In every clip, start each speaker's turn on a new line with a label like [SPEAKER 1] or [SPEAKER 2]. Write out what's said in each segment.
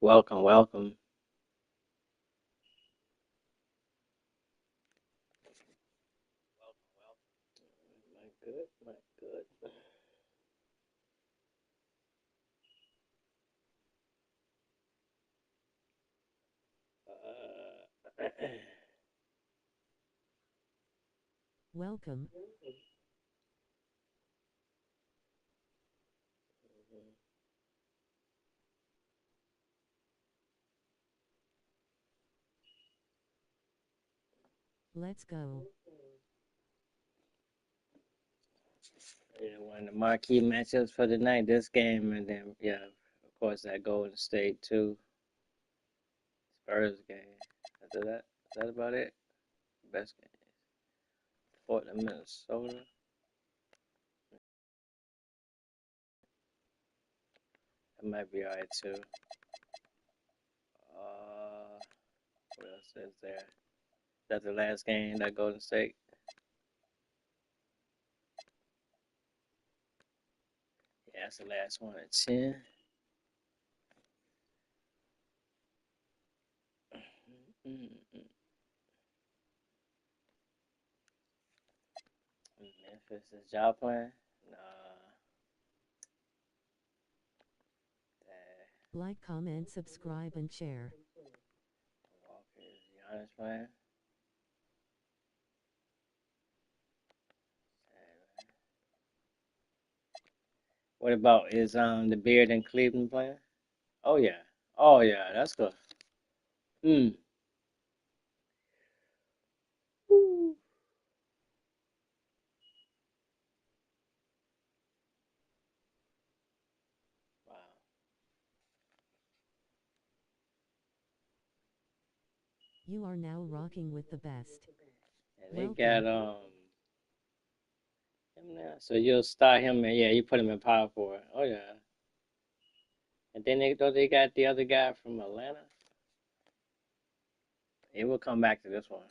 [SPEAKER 1] Welcome, welcome. My good, my good.
[SPEAKER 2] Welcome. Let's go.
[SPEAKER 1] Yeah, one of the marquee matchups for the night, this game, and then yeah, of course that Golden State too, Spurs game. After that, is that about it? Best game. Portland, Minnesota. That might be alright too. What else is there? That's the last game, that Golden State. Yeah, that's the last one at 10. Mm-mm. Memphis, is y'all playing? Nah.
[SPEAKER 2] Like, comment, subscribe, and share.
[SPEAKER 1] Milwaukee, is Giannis playing? What about is the Beard in Cleveland playing? Oh yeah. Oh yeah, that's good. Hmm. Woo. Wow.
[SPEAKER 2] You are now rocking with the best.
[SPEAKER 1] And they
[SPEAKER 2] Welcome.
[SPEAKER 1] got him now. So you'll start him and yeah, you put him in power forward. Oh yeah. And then they got the other guy from Atlanta. He will come back to this one.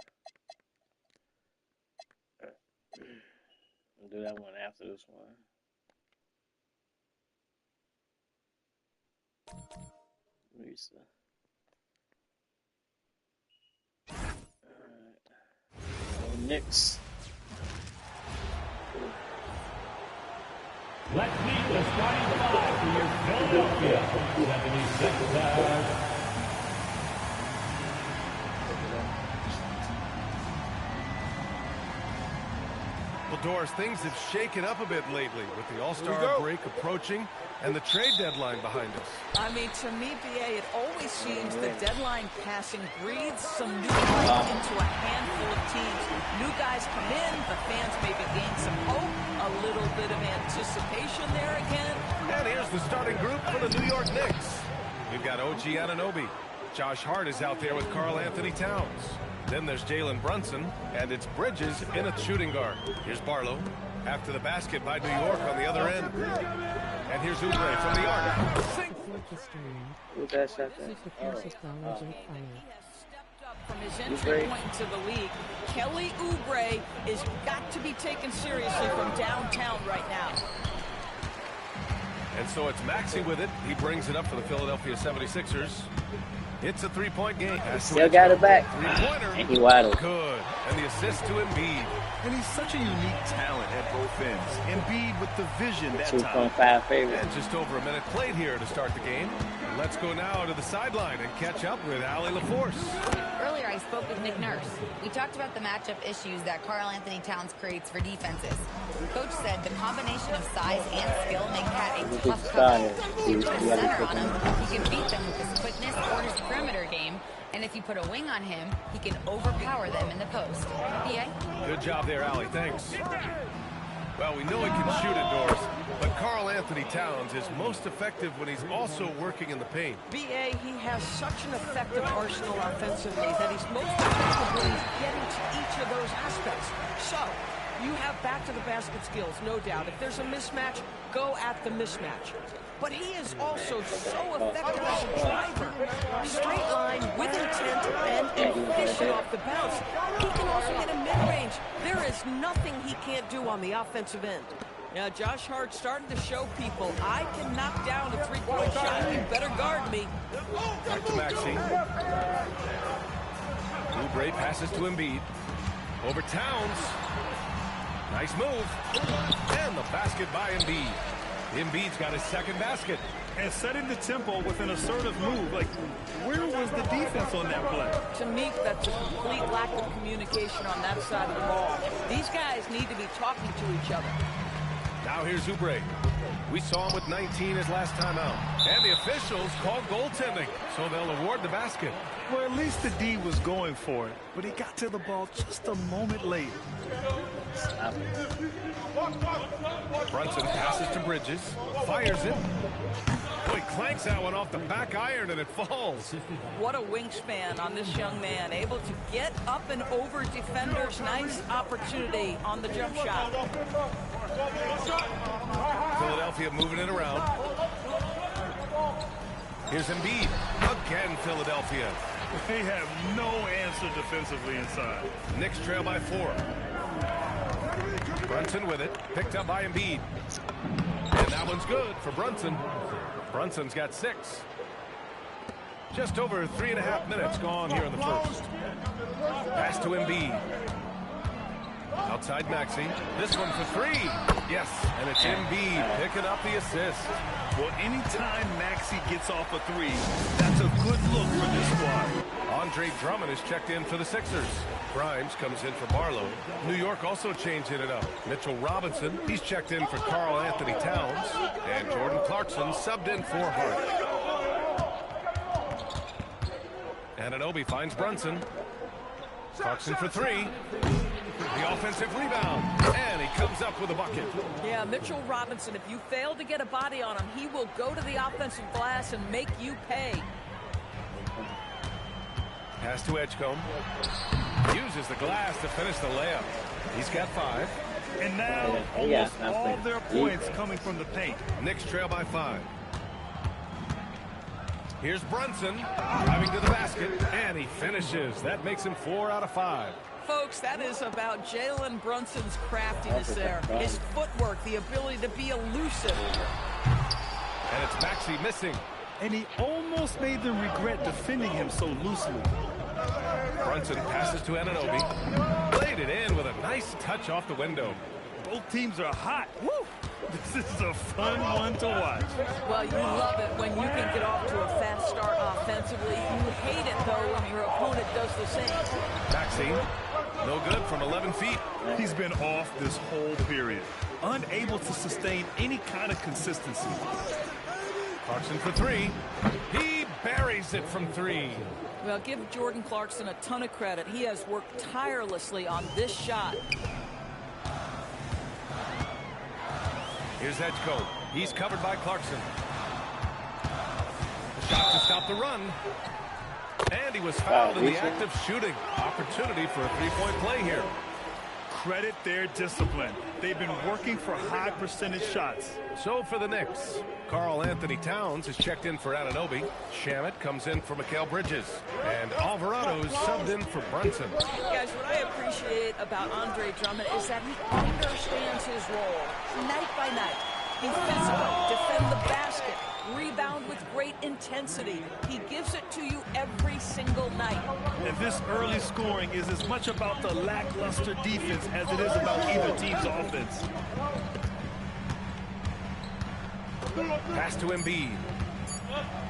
[SPEAKER 1] We'll do that one after this one. Lisa. Alright. Knicks.
[SPEAKER 3] Let's meet the starting five for your Philadelphia 76ers.
[SPEAKER 4] Well, Doris, things have shaken up a bit lately with the All-Star break approaching and the trade deadline behind us.
[SPEAKER 5] I mean, to me, BA, it always seems the deadline passing breathes some new life into a handful of teams. New guys come in, the fans maybe gain some hope, a little bit of anticipation there again.
[SPEAKER 4] And here's the starting group for the New York Knicks. We've got OG Anunoby. Josh Hart is out there with Karl Anthony Towns. Then there's Jalen Brunson, and it's Bridges in a shooting guard. Here's Barlow. After the basket by New York on the other end. And here's Oubre from the arc.
[SPEAKER 1] Who's that shot there?
[SPEAKER 2] This is the Force of Knowledge and Fire.
[SPEAKER 5] He has stepped up from his entry point into the league. Kelly Oubre is got to be taken seriously from downtown right now.
[SPEAKER 4] And so it's Maxey with it. He brings it up for the Philadelphia 76ers. It's a three-point game.
[SPEAKER 1] Still got it back.
[SPEAKER 4] Three-pointer.
[SPEAKER 1] And he waddled.
[SPEAKER 4] Good. And the assist to Embiid.
[SPEAKER 6] And he's such a unique talent at both ends. Embiid with the vision that time.
[SPEAKER 1] 2.5 favorite.
[SPEAKER 4] And just over a minute played here to start the game. Let's go now to the sideline and catch up with Allie LaForce.
[SPEAKER 7] Earlier, I spoke with Nick Nurse. We talked about the matchup issues that Karl Anthony Towns creates for defenses. Coach said the combination of size and skill make Cat a tough cover. If you put a center on him, he can beat them with his quickness or his perimeter game. And if you put a wing on him, he can overpower them in the post. PA?
[SPEAKER 4] Good job there, Allie. Thanks. Well, we know he can shoot it, Doris, but Karl Anthony Towns is most effective when he's also working in the paint.
[SPEAKER 5] BA, he has such an effective arsenal offensively that he's most effective when he's getting to each of those aspects. So, you have back-to-the-basket skills, no doubt. If there's a mismatch, go at the mismatch. But he is also so effective as a driver. Straight line, with intent, and efficient off the bounce. He can also hit a mid-range. There is nothing he can't do on the offensive end. Yeah, Josh Hart starting to show people, I can knock down a three-point shot. You better guard me.
[SPEAKER 4] Back to Maxey. Oubre passes to Embiid. Over Towns. Nice move. And the basket by Embiid. Embiid's got his second basket.
[SPEAKER 6] And setting the tempo with an assertive move. Like, where was the defense on that play?
[SPEAKER 5] To me, that's a complete lack of communication on that side of the ball. These guys need to be talking to each other.
[SPEAKER 4] Now here's Oubre. We saw him with 19 his last time out. And the officials called goaltending, so they'll award the basket.
[SPEAKER 6] Well, at least the D was going for it, but he got to the ball just a moment late.
[SPEAKER 1] Stop it.
[SPEAKER 4] Brunson passes to Bridges, fires it. Boy, clanks that one off the back iron and it falls.
[SPEAKER 5] What a wingspan on this young man, able to get up and over defenders. Nice opportunity on the jump shot.
[SPEAKER 4] Philadelphia moving it around. Here's Embiid. Again, Philadelphia.
[SPEAKER 6] They have no answer defensively inside.
[SPEAKER 4] Knicks trail by 4. Brunson with it. Picked up by Embiid. And that one's good for Brunson. Brunson's got 6. Just over 3.5 minutes gone here in the first. Pass to Embiid. Outside Maxey. This one for 3. Yes, and it's Embiid picking up the assist.
[SPEAKER 6] Well, anytime Maxey gets off a 3, that's a good look for this squad.
[SPEAKER 4] Andre Drummond is checked in for the Sixers. Grimes comes in for Barlow. New York also changing it up. Mitchell Robinson, he's checked in for Karl Anthony Towns. And Jordan Clarkson subbed in for Hart. Anunoby finds Brunson. Clarkson for 3. The offensive rebound. And he comes up with a bucket.
[SPEAKER 5] Yeah, Mitchell Robinson, if you fail to get a body on him, he will go to the offensive glass and make you pay.
[SPEAKER 4] Pass to Edgecombe. Uses the glass to finish the layup. He's got 5.
[SPEAKER 6] And now almost all their points coming from the paint.
[SPEAKER 4] Knicks trail by 5. Here's Brunson driving to the basket, and he finishes. That makes him 4 out of 5.
[SPEAKER 5] Folks, that is about Jalen Brunson's craftiness there. His footwork, the ability to be elusive.
[SPEAKER 4] And it's Maxey missing.
[SPEAKER 6] And he almost made them regret defending him so loosely.
[SPEAKER 4] Brunson passes to Anunoby. Played it in with a nice touch off the window.
[SPEAKER 6] Both teams are hot. Woo! This is a fun one to watch.
[SPEAKER 5] Well, you love it when you can get off to a fast start offensively. You hate it, though, when your opponent does the same.
[SPEAKER 4] Maxey, no good from 11 feet.
[SPEAKER 6] He's been off this whole period. Unable to sustain any kind of consistency.
[SPEAKER 4] Clarkson for 3. He buries it from 3.
[SPEAKER 5] Well, give Jordan Clarkson a ton of credit. He has worked tirelessly on this shot.
[SPEAKER 4] Here's Edgecombe. He's covered by Clarkson. The shot to stop the run. And he was fouled in the act of shooting. Opportunity for a 3-point play here.
[SPEAKER 6] Credit their discipline. They've been working for high percentage shots.
[SPEAKER 4] So for the Knicks, Karl Anthony Towns is checked in for Anunoby. Shamet comes in for Mikal Bridges. And Alvarado's subbed in for Brunson.
[SPEAKER 5] Guys, what I appreciate about Andre Drummond is that he understands his role night by night. Be physical, defend the basket, rebound with great intensity. He gives it to you every single night.
[SPEAKER 6] And this early scoring is as much about the lackluster defense as it is about either team's offense.
[SPEAKER 4] Pass to Embiid.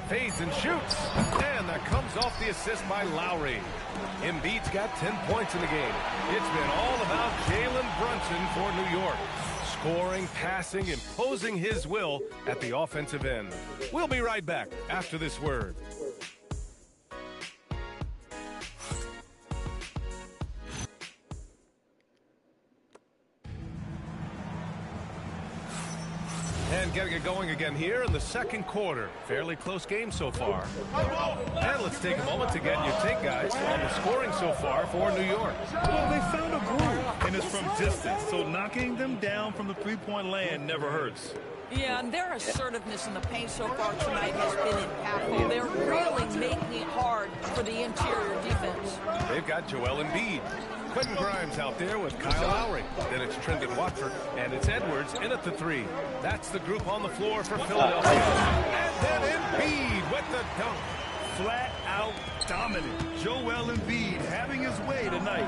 [SPEAKER 4] Fades and shoots. And that comes off the assist by Lowry. Embiid's got 10 points in the game. It's been all about Jalen Brunson for New York. Scoring, passing, imposing his will at the offensive end. We'll be right back after this word. And getting it going again here in the second quarter. Fairly close game so far. And let's take a moment to get your take, guys, on the scoring so far for New York.
[SPEAKER 6] Well, they found a groove, and it's from distance, so knocking them down from the three-point land never hurts.
[SPEAKER 5] Yeah, and their assertiveness in the paint so far tonight has been impactful. They're really making it hard for the interior defense.
[SPEAKER 4] They've got Joel Embiid. Quentin Grimes out there with Kyle Lowry. Then it's Trendon Watford, and it's Edwards in at the 3. That's the group on the floor for Philadelphia. And then Embiid with the dunk.
[SPEAKER 6] Flat out dominant. Joel Embiid having his way tonight.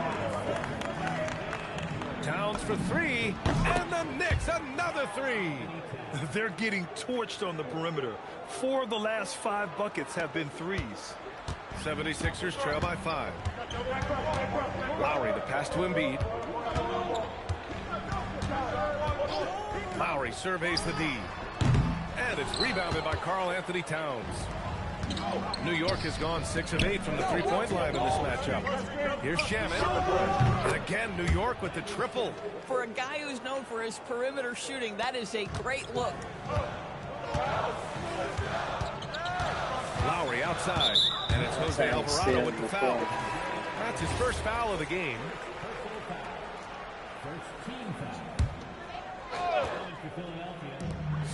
[SPEAKER 4] Towns for 3, and the Knicks another 3.
[SPEAKER 6] They're getting torched on the perimeter. 4 of the last 5 buckets have been threes.
[SPEAKER 4] 76ers trail by 5. Lowry, the pass to Embiid. Lowry surveys the D. And it's rebounded by Karl Anthony Towns. New York has gone 6 of 8 from the three-point line in this matchup. Here's Shamet. And again, New York with the triple.
[SPEAKER 5] For a guy who's known for his perimeter shooting, that is a great look.
[SPEAKER 4] Lowry outside. And it's Jose Alvarado with the foul. That's his first foul of the game.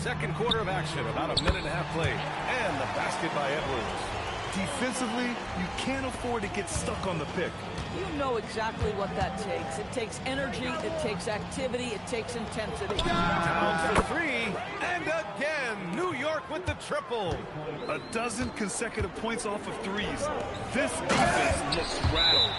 [SPEAKER 4] Second quarter of action, about a minute and a half played. And the basket by Edwards.
[SPEAKER 6] Defensively, you can't afford to get stuck on the pick.
[SPEAKER 5] You know exactly what that takes. It takes energy, it takes activity, it takes intensity.
[SPEAKER 4] Towns for 3, and again, New York with the triple.
[SPEAKER 6] A dozen consecutive points off of threes. This defense looks rattled.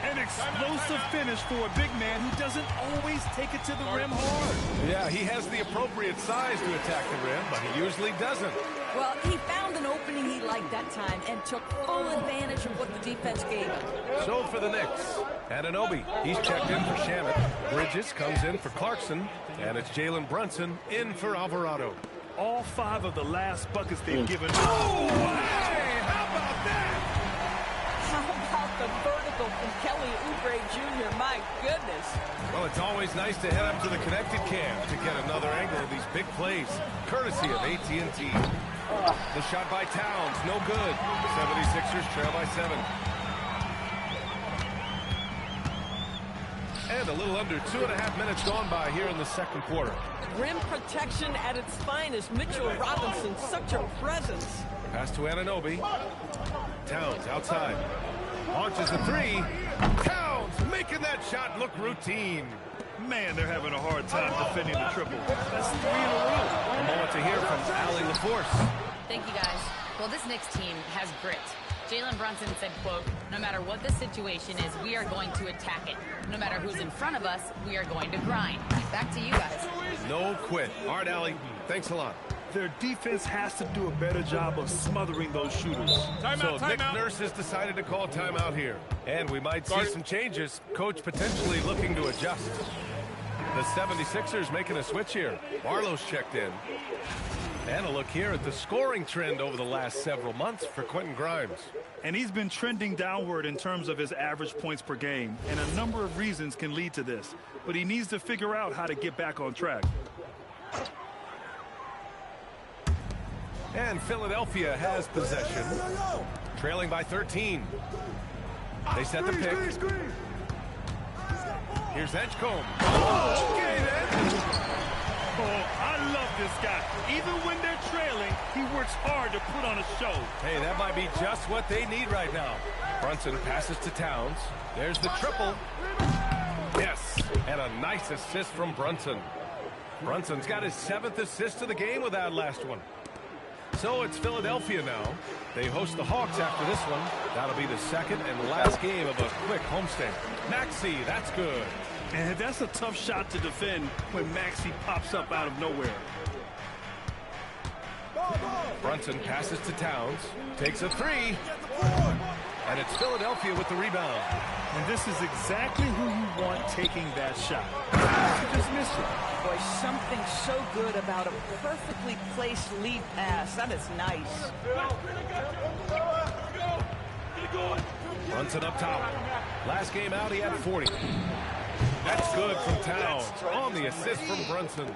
[SPEAKER 6] An explosive finish for a big man who doesn't always take it to the rim hard.
[SPEAKER 4] Yeah, he has the appropriate size to attack the rim, but he usually doesn't.
[SPEAKER 5] Well, he found an opening he liked that time and took full advantage of what the defense gave him.
[SPEAKER 4] So for the Knicks, Anunoby, he's checked in for Shamet. Bridges comes in for Clarkson, and it's Jalen Brunson in for Alvarado.
[SPEAKER 6] All 5 of the last buckets they've given.
[SPEAKER 4] Oh, hey, how about that?
[SPEAKER 5] How about the vertical from Kelly Oubre Jr.? My goodness.
[SPEAKER 4] Well, it's always nice to head up to the connected cam to get another angle of these big plays, courtesy of AT&T. The shot by Towns, no good. 76ers trail by 7. And a little under 2.5 minutes gone by here in the second quarter.
[SPEAKER 5] Rim protection at its finest. Mitchell Robinson, such a presence.
[SPEAKER 4] Pass to Anunoby. Towns outside. Launches the 3. Towns making that shot look routine.
[SPEAKER 6] Man, they're having a hard time defending the triple. That's 3 in a row.
[SPEAKER 4] A moment to hear from Allie LaForce.
[SPEAKER 7] Thank you, guys. Well, this Knicks team has grit. Jalen Brunson said, quote, "No matter what the situation is, we are going to attack it. No matter who's in front of us, we are going to grind." Back to you guys.
[SPEAKER 4] No quit. All right, Allie. Thanks a lot.
[SPEAKER 6] Their defense has to do a better job of smothering those shooters.
[SPEAKER 4] So Nick Nurse has decided to call timeout here. And we might see some changes. Coach potentially looking to adjust. The 76ers making a switch here. Barlow's checked in. And a look here at the scoring trend over the last several months for Quentin Grimes.
[SPEAKER 6] And he's been trending downward in terms of his average points per game. And a number of reasons can lead to this. But he needs to figure out how to get back on track.
[SPEAKER 4] And Philadelphia has possession. Trailing by 13. They set the pick. Here's Edgecombe. Oh, okay then.
[SPEAKER 6] Oh, I love this guy. Even when they're trailing, he works hard to put on a show.
[SPEAKER 4] Hey, that might be just what they need right now. Brunson passes to Towns. There's the triple. Yes, and a nice assist from Brunson. Brunson's got his 7th assist of the game with that last one. So it's Philadelphia now. They host the Hawks after this one. That'll be the second and last game of a quick homestand. Maxey, that's good.
[SPEAKER 6] And that's a tough shot to defend when Maxey pops up out of nowhere.
[SPEAKER 4] Brunson passes to Towns, takes a 3, and it's Philadelphia with the rebound.
[SPEAKER 6] And this is exactly who you want taking that shot. He just missed it.
[SPEAKER 5] Boy, something so good about a perfectly placed lead pass. That is nice.
[SPEAKER 4] Brunson up top. Last game out, he had 40. That's good from Towns on the assist from Brunson.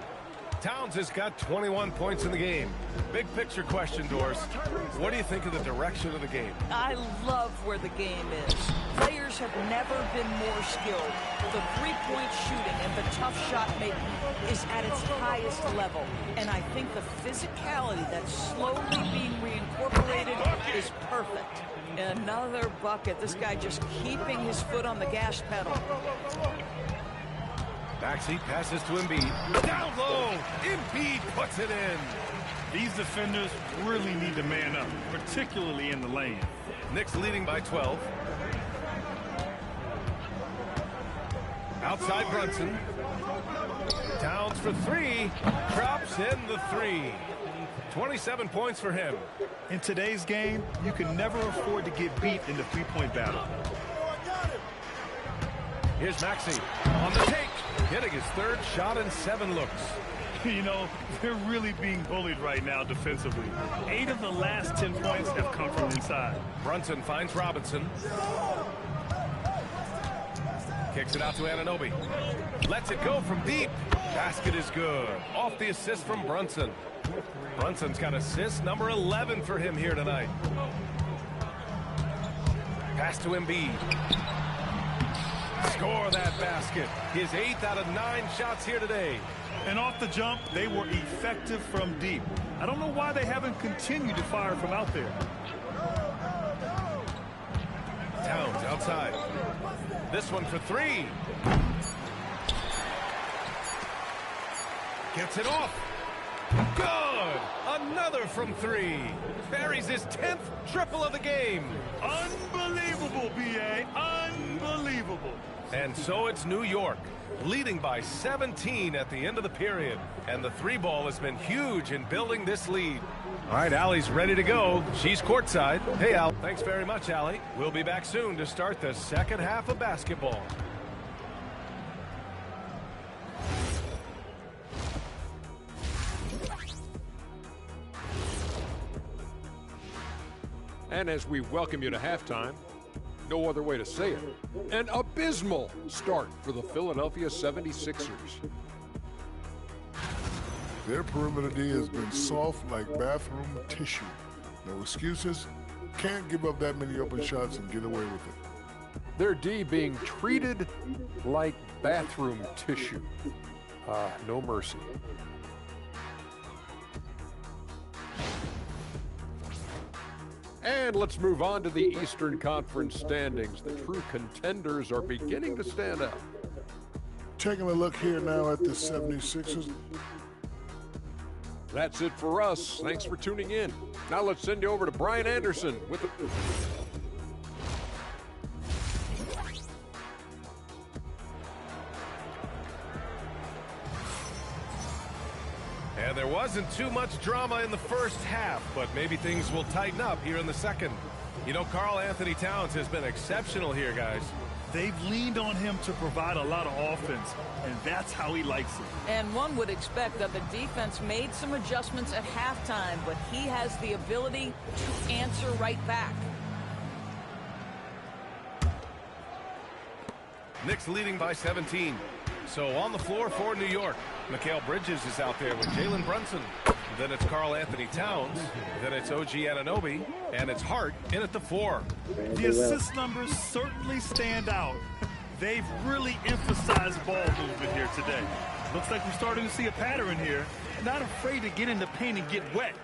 [SPEAKER 4] Towns has got 21 points in the game. Big picture question, Doris. What do you think of the direction of the game?
[SPEAKER 5] I love where the game is. Players have never been more skilled. The three-point shooting and the tough shot making is at its highest level. And I think the physicality that's slowly being reincorporated is perfect. And another bucket. This guy just keeping his foot on the gas pedal.
[SPEAKER 4] Maxey passes to Embiid. Down low. Embiid puts it in.
[SPEAKER 6] These defenders really need to man up, particularly in the lane.
[SPEAKER 4] Knicks leading by 12. Outside Brunson. Towns for three. Drops in the three. 27 points for him.
[SPEAKER 6] In today's game, you can never afford to get beat in the three-point battle.
[SPEAKER 4] Here's Maxey on the take. Hitting his third shot in 7 looks.
[SPEAKER 6] You know, they're really being bullied right now defensively. 8 of the last 10 points have come from inside.
[SPEAKER 4] Brunson finds Robinson. Kicks it out to Anunoby. Lets it go from deep. Basket is good. Off the assist from Brunson. Brunson's got assist number 11 for him here tonight. Pass to Embiid. Score that basket. His 8th out of 9 shots here today.
[SPEAKER 6] And off the jump, they were effective from deep. I don't know why they haven't continued to fire from out there.
[SPEAKER 4] Towns outside. This one for 3. Gets it off. Good. Another from 3. Buries his 10th triple of the game.
[SPEAKER 6] Unbelievable, B.A. Unbelievable.
[SPEAKER 4] And so it's New York, leading by 17 at the end of the period. And the 3-ball has been huge in building this lead. All right, Allie's ready to go. She's courtside. Hey, Al. Thanks very much, Allie. We'll be back soon to start the second half of basketball.
[SPEAKER 8] And as we welcome you to halftime, no other way to say it, an abysmal start for the Philadelphia 76ers.
[SPEAKER 9] Their perimeter D has been soft like bathroom tissue. No excuses. Can't give up that many open shots and get away with it.
[SPEAKER 8] Their D being treated like bathroom tissue. No mercy. And let's move on to the Eastern Conference standings. The true contenders are beginning to stand out.
[SPEAKER 9] Taking a look here now at the 76ers.
[SPEAKER 8] That's it for us. Thanks for tuning in. Now let's send you over to Brian Anderson with the...
[SPEAKER 4] And there wasn't too much drama in the first half, but maybe things will tighten up here in the second. You know, Karl Anthony Towns has been exceptional here, guys.
[SPEAKER 6] They've leaned on him to provide a lot of offense, and that's how he likes it.
[SPEAKER 5] And one would expect that the defense made some adjustments at halftime, but he has the ability to answer right back.
[SPEAKER 4] Knicks leading by 17. So on the floor for New York, Mikal Bridges is out there with Jalen Brunson. Then it's Karl Anthony Towns. Then it's OG Anunoby. And it's Hart in at the 4.
[SPEAKER 6] The assist numbers certainly stand out. They've really emphasized ball movement here today. Looks like we're starting to see a pattern here. Not afraid to get in the paint and get wet.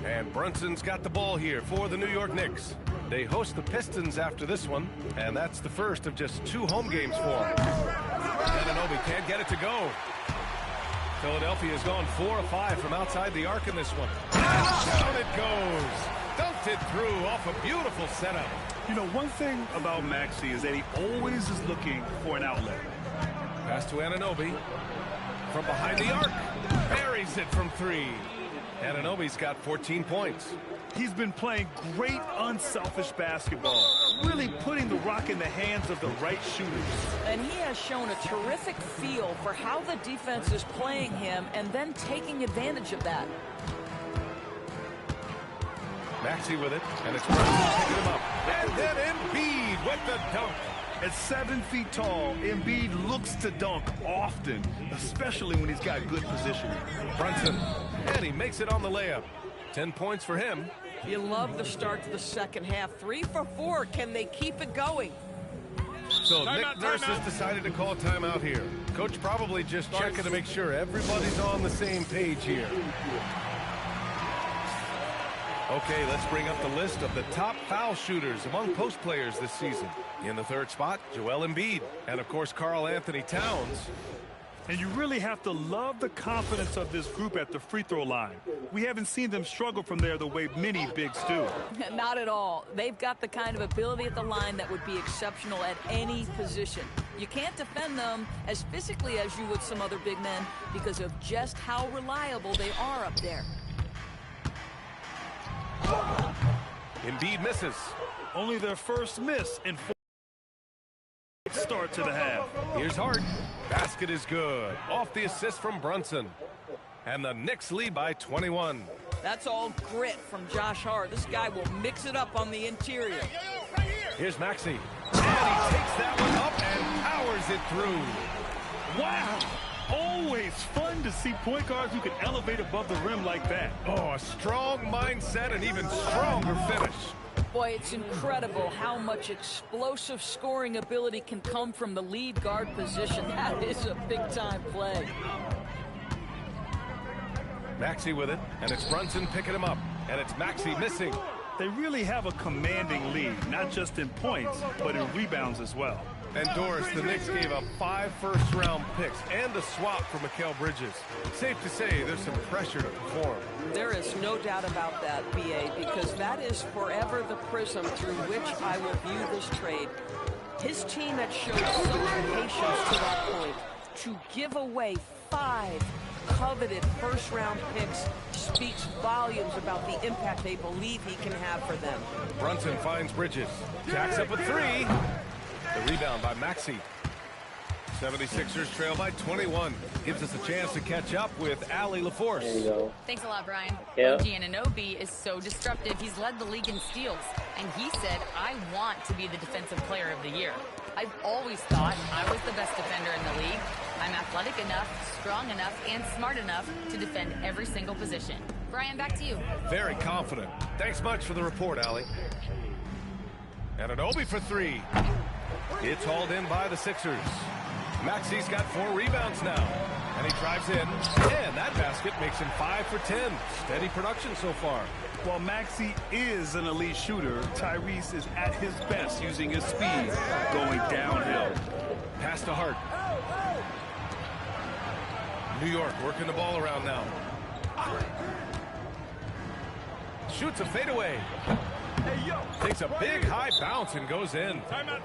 [SPEAKER 4] And Brunson's got the ball here for the New York Knicks. They host the Pistons after this one, and that's the first of just 2 home games for them. Anunoby can't get it to go. Philadelphia has gone 4 of 5 from outside the arc in this one. Down it goes. Dunked it through off a beautiful setup.
[SPEAKER 6] You know, one thing about Maxey is that he always is looking for an outlet.
[SPEAKER 4] Pass to Anunoby. From behind the arc. Buries it from 3. Anunoby's got 14 points.
[SPEAKER 6] He's been playing great unselfish basketball, really putting the rock in the hands of the right shooters.
[SPEAKER 5] And he has shown a terrific feel for how the defense is playing him and then taking advantage of that.
[SPEAKER 4] Maxey with it, and it's Brunson picking him up. And then Embiid with the dunk.
[SPEAKER 6] At 7 feet tall, Embiid looks to dunk often, especially when he's got good positioning.
[SPEAKER 4] Brunson, and he makes it on the layup. 10 points for him.
[SPEAKER 5] You love the start to the second half. 3 for 4. Can they keep it going?
[SPEAKER 4] So Nick Nurse has decided to call timeout here. Coach probably just checking to make sure everybody's on the same page here. Okay, let's bring up the list of the top foul shooters among post players this season. In the third spot, Joel Embiid. And, of course, Karl Anthony Towns.
[SPEAKER 6] And you really have to love the confidence of this group at the free throw line. We haven't seen them struggle from there the way many bigs do.
[SPEAKER 10] Not at all. They've got the kind of ability at the line that would be exceptional at any position. You can't defend them as physically as you would some other big men because of just how reliable they are up there.
[SPEAKER 4] Embiid misses.
[SPEAKER 6] Only their first miss in 4 start to the half.
[SPEAKER 4] Here's Hart. Basket is good. Off the assist from Brunson. And the Knicks lead by 21.
[SPEAKER 5] That's all grit from Josh Hart. This guy will mix it up on the interior.
[SPEAKER 4] Here's Maxey. And he takes that one up and powers it through.
[SPEAKER 6] Wow. Always fun to see point guards who can elevate above the rim like that.
[SPEAKER 4] Oh, a strong mindset and even stronger finish.
[SPEAKER 10] Boy, it's incredible how much explosive scoring ability can come from the lead guard position. That is a big-time play.
[SPEAKER 4] Maxey with it, and it's Brunson picking him up. And it's Maxey missing.
[SPEAKER 6] They really have a commanding lead, not just in points, but in rebounds as well.
[SPEAKER 4] And Doris, the Knicks gave up 5 first-round picks and a swap for Mikal Bridges. Safe to say there's some pressure to perform.
[SPEAKER 5] There is no doubt about that, B.A., because that is forever the prism through which I will view this trade. His team had showed such patience to that point. To give away 5 coveted first-round picks speaks volumes about the impact they believe he can have for them.
[SPEAKER 4] Brunson finds Bridges. Jacks up a 3. The rebound by Maxey. 76ers trail by 21. Gives us a chance to catch up with Allie LaForce.
[SPEAKER 1] There you go.
[SPEAKER 7] Thanks a lot, Brian.
[SPEAKER 1] Yep.
[SPEAKER 7] OG Anunoby is so disruptive. He's led the league in steals. And he said, I want to be the defensive player of the year. I've always thought I was the best defender in the league. I'm athletic enough, strong enough, and smart enough to defend every single position. Brian, back to you.
[SPEAKER 4] Very confident. Thanks much for the report, Allie. And Anunoby for 3. It's hauled in by the Sixers. Maxey's got 4 rebounds now. And he drives in. And that basket makes him 5 for 10. Steady production so far.
[SPEAKER 6] While Maxey is an elite shooter, Tyrese is at his best using his speed going downhill.
[SPEAKER 4] Pass to Hart. New York working the ball around now. Shoots a fadeaway. Takes a big high bounce and goes in.
[SPEAKER 6] Timeout.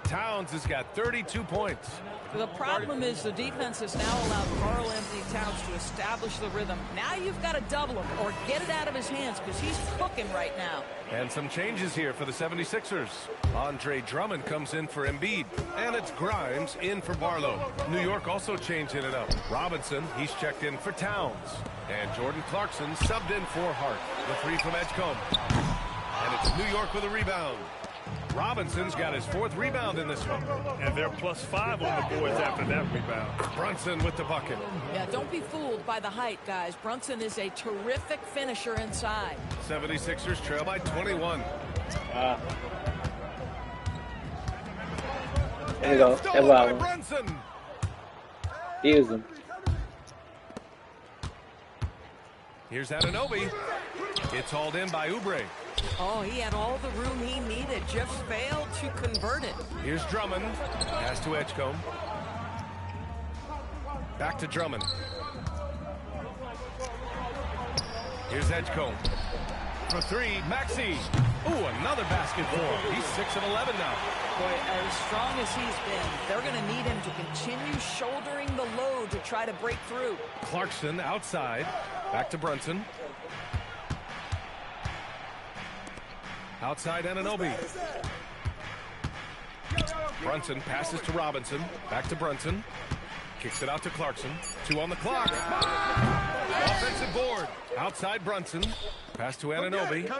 [SPEAKER 4] Towns has got 32 points.
[SPEAKER 5] The problem is the defense has now allowed Karl Anthony Towns to establish the rhythm. Now you've got to double him or get it out of his hands because he's cooking right now.
[SPEAKER 4] And some changes here for the 76ers. Andre Drummond comes in for Embiid. And it's Grimes in for Barlow. New York also changing it up. Robinson, he's checked in for Towns. And Jordan Clarkson subbed in for Hart. The 3 from Edgecombe. And it's New York with a rebound. Robinson's got his 4th rebound in this one.
[SPEAKER 6] And they're +5 on the boards after that rebound.
[SPEAKER 4] Brunson with the bucket.
[SPEAKER 5] Yeah, don't be fooled by the height, guys. Brunson is a terrific finisher inside.
[SPEAKER 4] 76ers trail by 21.
[SPEAKER 1] There you go.
[SPEAKER 4] Stolen by Brunson.
[SPEAKER 1] Use him.
[SPEAKER 4] Here's Anunoby. It's hauled in by Oubre.
[SPEAKER 5] Oh, he had all the room he needed, just failed to convert it.
[SPEAKER 4] Here's Drummond. Pass to Edgecombe. Back to Drummond. Here's Edgecombe. For 3, Maxey. Ooh, another basket for him. He's 6 of 11 now.
[SPEAKER 5] Boy, as strong as he's been, they're going to need him to continue shouldering the load to try to break through.
[SPEAKER 4] Clarkson outside. Back to Brunson. Outside Anunoby. Brunson passes to Robinson. Back to Brunson. Kicks it out to Clarkson. 2 on the clock. Offensive board. Outside Brunson. Pass to Anunoby.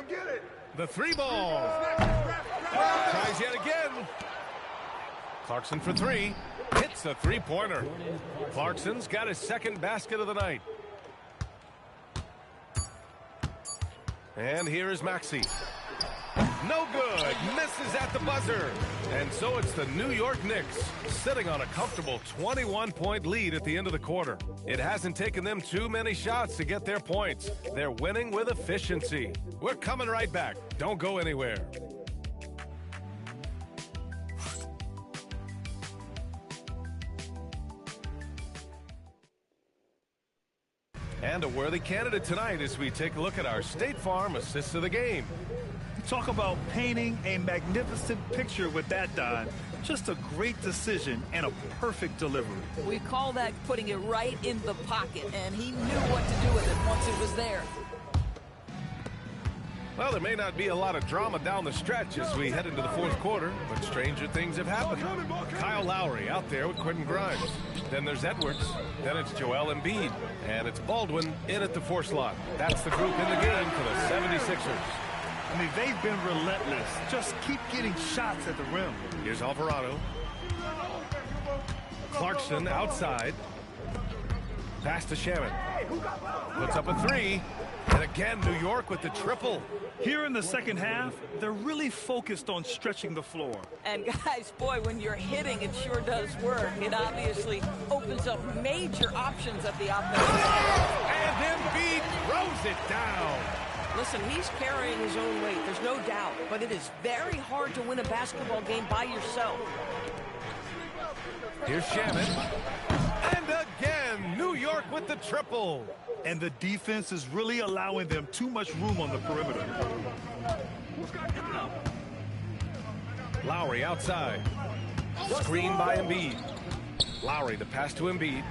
[SPEAKER 4] The 3 ball. Tries yet again. Clarkson for 3. Hits a 3-pointer. Clarkson's got his 2nd basket of the night. And here is Maxey. No good. Misses at the buzzer. And so it's the New York Knicks sitting on a comfortable 21-point lead at the end of the quarter. It hasn't taken them too many shots to get their points. They're winning with efficiency. We're coming right back. Don't go anywhere. And a worthy candidate tonight as we take a look at our State Farm assists of the game.
[SPEAKER 6] Talk about painting a magnificent picture with that, Don. Just a great decision and a perfect delivery.
[SPEAKER 10] We call that putting it right in the pocket, and he knew what to do with it once it was there.
[SPEAKER 4] Well, there may not be a lot of drama down the stretch as we head into the fourth quarter, but stranger things have happened. Kyle Lowry out there with Quentin Grimes. Then there's Edwards. Then it's Joel Embiid. And it's Baldwin in at the 4 slot. That's the group in the game for the 76ers.
[SPEAKER 6] I mean, they've been relentless. Just keep getting shots at the rim.
[SPEAKER 4] Here's Alvarado. Clarkson outside. Pass to Shaman. Puts up a 3. And again, New York with the triple.
[SPEAKER 6] Here in the second half, they're really focused on stretching the floor.
[SPEAKER 10] And guys, boy, when you're hitting, it sure does work. It obviously opens up major options at the offensive end.
[SPEAKER 4] And Embiid throws it down.
[SPEAKER 5] Listen, he's carrying his own weight, there's no doubt. But it is very hard to win a basketball game by yourself.
[SPEAKER 4] Here's Shaman. And again, New York with the triple.
[SPEAKER 6] And the defense is really allowing them too much room on the perimeter.
[SPEAKER 4] Lowry outside. Screen by Embiid. Lowry, the pass to Embiid.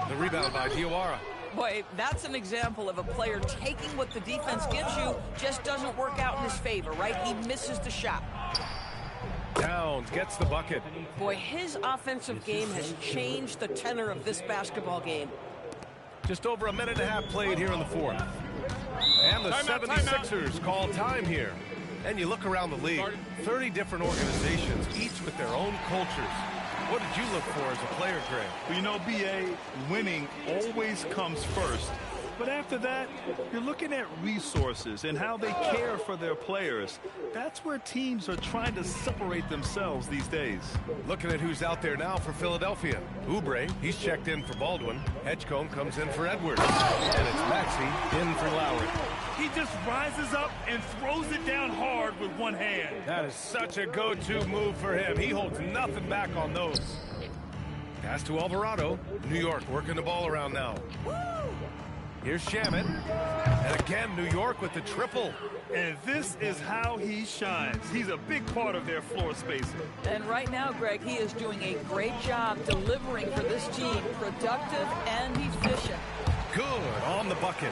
[SPEAKER 4] The rebound by Diawara.
[SPEAKER 10] Boy, that's an example of a player taking what the defense gives you, just doesn't work out in his favor, right? He misses the shot.
[SPEAKER 4] Downs gets the bucket.
[SPEAKER 5] Boy, his offensive game has changed the tenor of this basketball game.
[SPEAKER 4] Just over a minute and a half played here in the fourth. And the 76ers call time here. And you look around the league, 30 different organizations, each with their own cultures. What did you look for as a player, Greg?
[SPEAKER 6] Well, you know, B.A., winning always comes first. But after that, you're looking at resources and how they care for their players. That's where teams are trying to separate themselves these days.
[SPEAKER 4] Looking at who's out there now for Philadelphia. Oubre, he's checked in for Baldwin. Edgecombe comes in for Edwards. And it's Maxey in for Lowry.
[SPEAKER 6] He just rises up and throws it down hard with one hand.
[SPEAKER 4] That is such a go-to move for him. He holds nothing back on those. Pass to Alvarado. New York working the ball around now. Here's Shaman. And again, New York with the triple.
[SPEAKER 6] And this is how he shines. He's a big part of their floor spacing.
[SPEAKER 10] And right now, Greg, he is doing a great job delivering for this team. Productive and efficient.
[SPEAKER 4] Good on the bucket.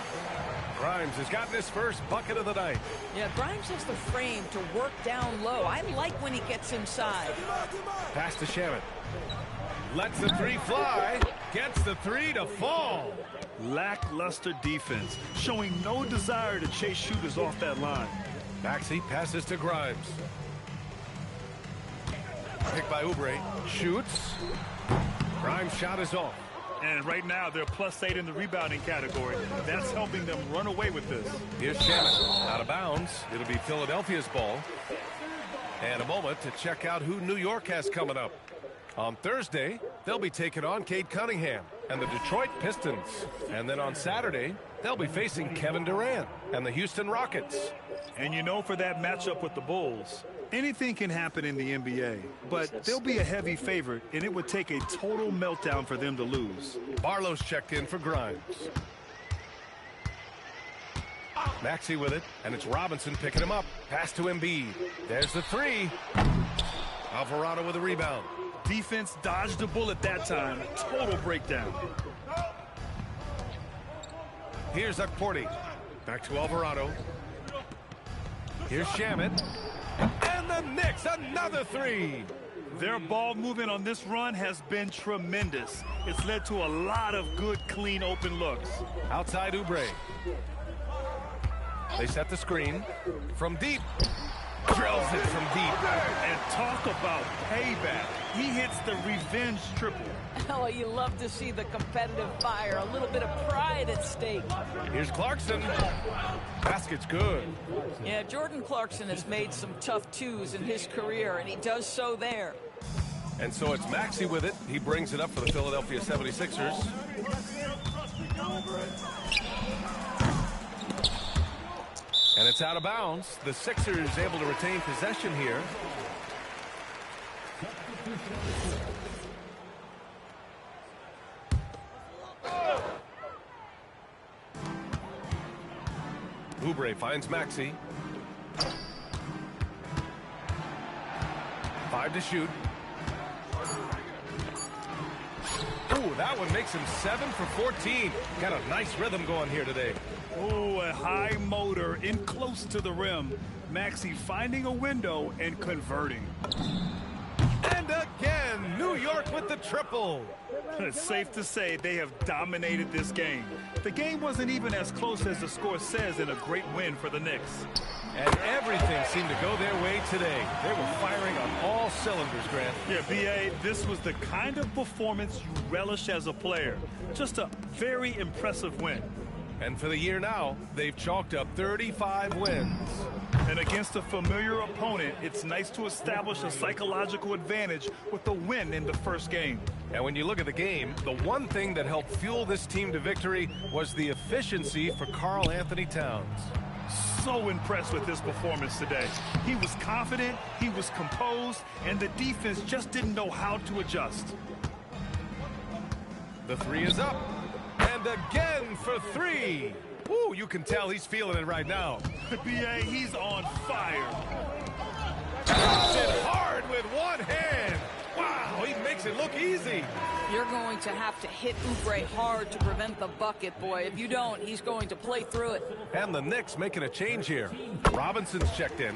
[SPEAKER 4] Grimes has gotten his first bucket of the night.
[SPEAKER 10] Yeah, Grimes has the frame to work down low. I like when he gets inside.
[SPEAKER 4] Pass to Shaman. Lets the 3 fly. Gets the 3 to fall.
[SPEAKER 6] Lackluster defense, showing no desire to chase shooters off that line.
[SPEAKER 4] Maxey passes to Grimes. Picked by Oubre. Shoots. Grimes' shot is off.
[SPEAKER 6] And right now, they're +8 in the rebounding category. That's helping them run away with this.
[SPEAKER 4] Here's Shaman. Out of bounds. It'll be Philadelphia's ball. And a moment to check out who New York has coming up. On Thursday, they'll be taking on Cade Cunningham and the Detroit Pistons. And then on Saturday, they'll be facing Kevin Durant and the Houston Rockets.
[SPEAKER 6] And you know, for that matchup with the Bulls, anything can happen in the NBA, but they'll be a heavy favorite, and it would take a total meltdown for them to lose.
[SPEAKER 4] Barlow's checked in for Grimes. Maxey with it, and it's Robinson picking him up. Pass to Embiid. There's the 3. Alvarado with a rebound.
[SPEAKER 6] Defense dodged a bullet that time. Total breakdown.
[SPEAKER 4] Here's Okporti. Back to Alvarado. Here's Shaman. And the Knicks, another 3.
[SPEAKER 6] Their ball movement on this run has been tremendous. It's led to a lot of good, clean, open looks.
[SPEAKER 4] Outside Oubre. They set the screen. From deep. Drills it from deep.
[SPEAKER 6] And talk about payback. He hits the revenge triple.
[SPEAKER 10] Oh, you love to see the competitive fire. A little bit of pride at stake.
[SPEAKER 4] Here's Clarkson. Basket's good.
[SPEAKER 10] Yeah, Jordan Clarkson has made some tough twos in his career, and he does so there.
[SPEAKER 4] And so it's Maxey with it. He brings it up for the Philadelphia 76ers. And it's out of bounds. The Sixers able to retain possession here. Oubre finds Maxey. 5 to shoot. Ooh, that one makes him 7 for 14. Got a nice rhythm going here today.
[SPEAKER 6] Ooh, a high motor in close to the rim. Maxey finding a window and converting.
[SPEAKER 4] And again, New York with the triple.
[SPEAKER 6] It's safe to say they have dominated this game. The game wasn't even as close as the score says in a great win for the Knicks.
[SPEAKER 4] And everything seemed to go their way today. They were firing on all cylinders, Grant.
[SPEAKER 6] Yeah, B.A., this was the kind of performance you relish as a player. Just a very impressive win.
[SPEAKER 4] And for the year now, they've chalked up 35 wins.
[SPEAKER 6] And against a familiar opponent, it's nice to establish a psychological advantage with the win in the first game.
[SPEAKER 4] And when you look at the game, the one thing that helped fuel this team to victory was the efficiency for Karl Anthony Towns.
[SPEAKER 6] So impressed with his performance today. He was confident, he was composed, and the defense just didn't know how to adjust.
[SPEAKER 4] The three is up. And again for 3. Woo, you can tell he's feeling it right now.
[SPEAKER 6] B.A., he's on fire.
[SPEAKER 4] Drops it hard with one hand. Wow, he makes it look easy.
[SPEAKER 10] You're going to have to hit Oubre hard to prevent the bucket, boy. If you don't, he's going to play through it.
[SPEAKER 4] And the Knicks making a change here. Robinson's checked in.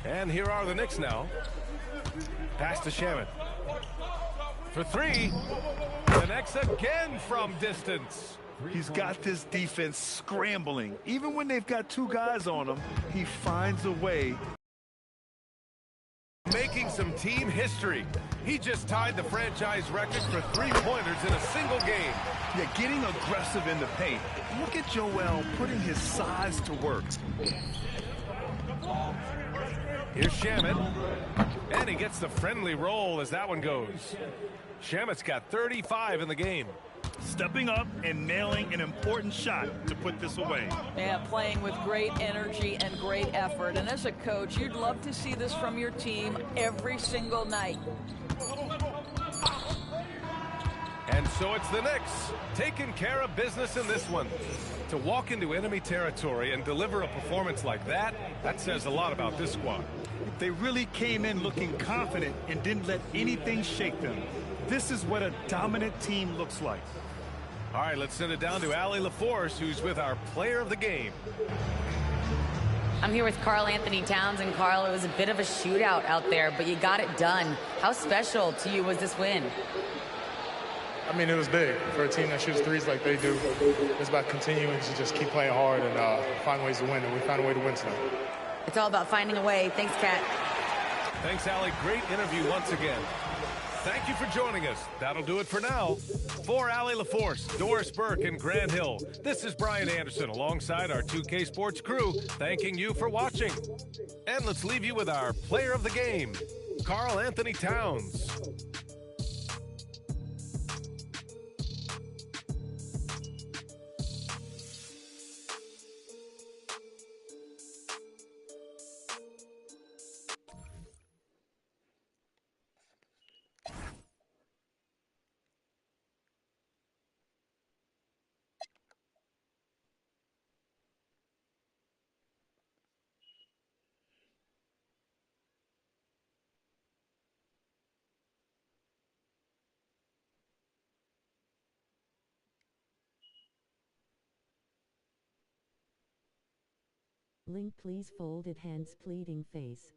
[SPEAKER 4] And here are the Knicks now. Pass to Shamet. For 3. The Knicks again from distance.
[SPEAKER 6] He's got this defense scrambling. Even when they've got 2 guys on him, he finds a way.
[SPEAKER 4] Making some team history. He just tied the franchise record for 3-pointers in a single game.
[SPEAKER 6] Yeah, getting aggressive in the paint. Look at Joel putting his size to work.
[SPEAKER 4] Here's Shamet. And he gets the friendly roll as that one goes. Shamet's got 35 in the game.
[SPEAKER 6] Stepping up and nailing an important shot to put this away.
[SPEAKER 10] Yeah, playing with great energy and great effort. And as a coach, you'd love to see this from your team every single night.
[SPEAKER 4] And so it's the Knicks taking care of business in this one. To walk into enemy territory and deliver a performance like that, that says a lot about this squad.
[SPEAKER 6] They really came in looking confident and didn't let anything shake them. This is what a dominant team looks like.
[SPEAKER 4] All right, let's send it down to Allie LaForce, who's with our player of the game.
[SPEAKER 7] I'm here with Karl Anthony Towns, and Karl, it was a bit of a shootout out there, but you got it done. How special to you was this win?
[SPEAKER 11] I mean, it was big for a team that shoots threes like they do. It's about continuing to just keep playing hard and find ways to win, and we found a way to win tonight.
[SPEAKER 7] It's all about finding a way. Thanks, Kat.
[SPEAKER 4] Thanks, Allie. Great interview once again. Thank you for joining us. That'll do it for now. For Allie LaForce, Doris Burke, and Grant Hill, this is Brian Anderson alongside our 2K Sports crew, thanking you for watching. And let's leave you with our player of the game, Karl Anthony Towns.
[SPEAKER 2] Link please folded hands pleading face.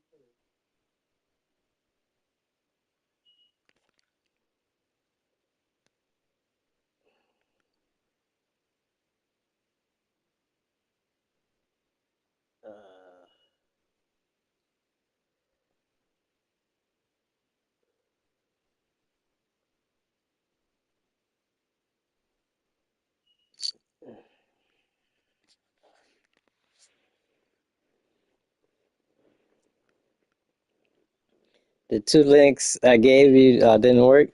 [SPEAKER 1] The two links I gave you didn't work.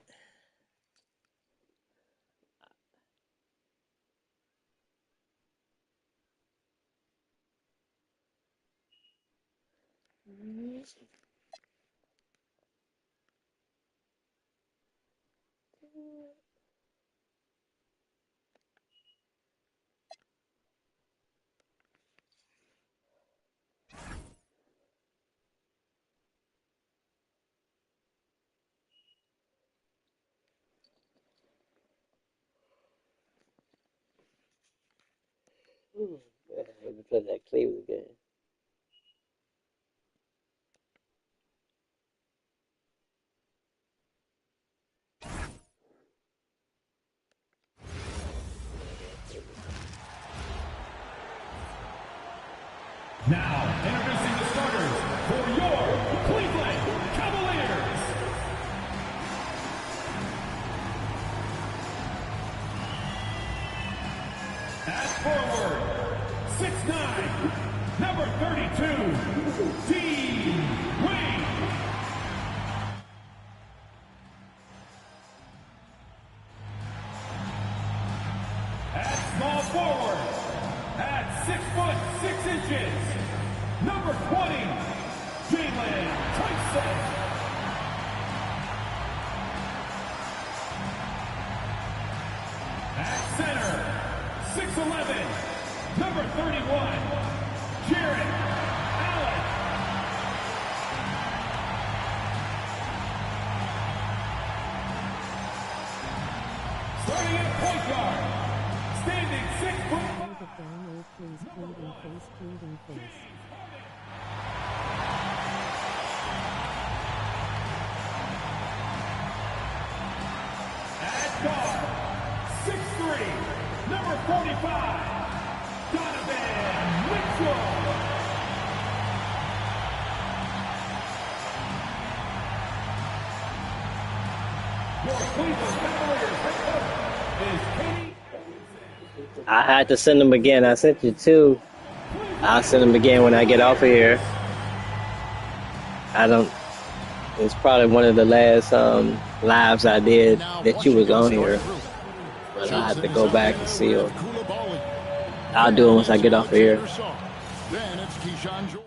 [SPEAKER 1] Yeah, we played that Cleveland game.
[SPEAKER 3] Now, introducing the starters for your Cleveland Cavaliers. At forward, 6'9", number 32, Dean Wade. At small forward, at 6'6", number 20, Jalen Tyson. At center, 6'11", number 31, Jarrett Allen. Starting at point guard, standing 6 foot.
[SPEAKER 2] Hold it down low, please. Cleaving face, cleaving face.
[SPEAKER 3] At guard, 6'3", number 45, Donovan Mitchell. Your Cleveland Cavaliers head coach is Katie.
[SPEAKER 1] I had to send them again. I sent you two. I'll send them again when I get off of here. It's probably one of the last lives I did that you was on here. But I have to go back and see them. I'll do it once I get off of here.
[SPEAKER 12] Then it's Keyshawn George.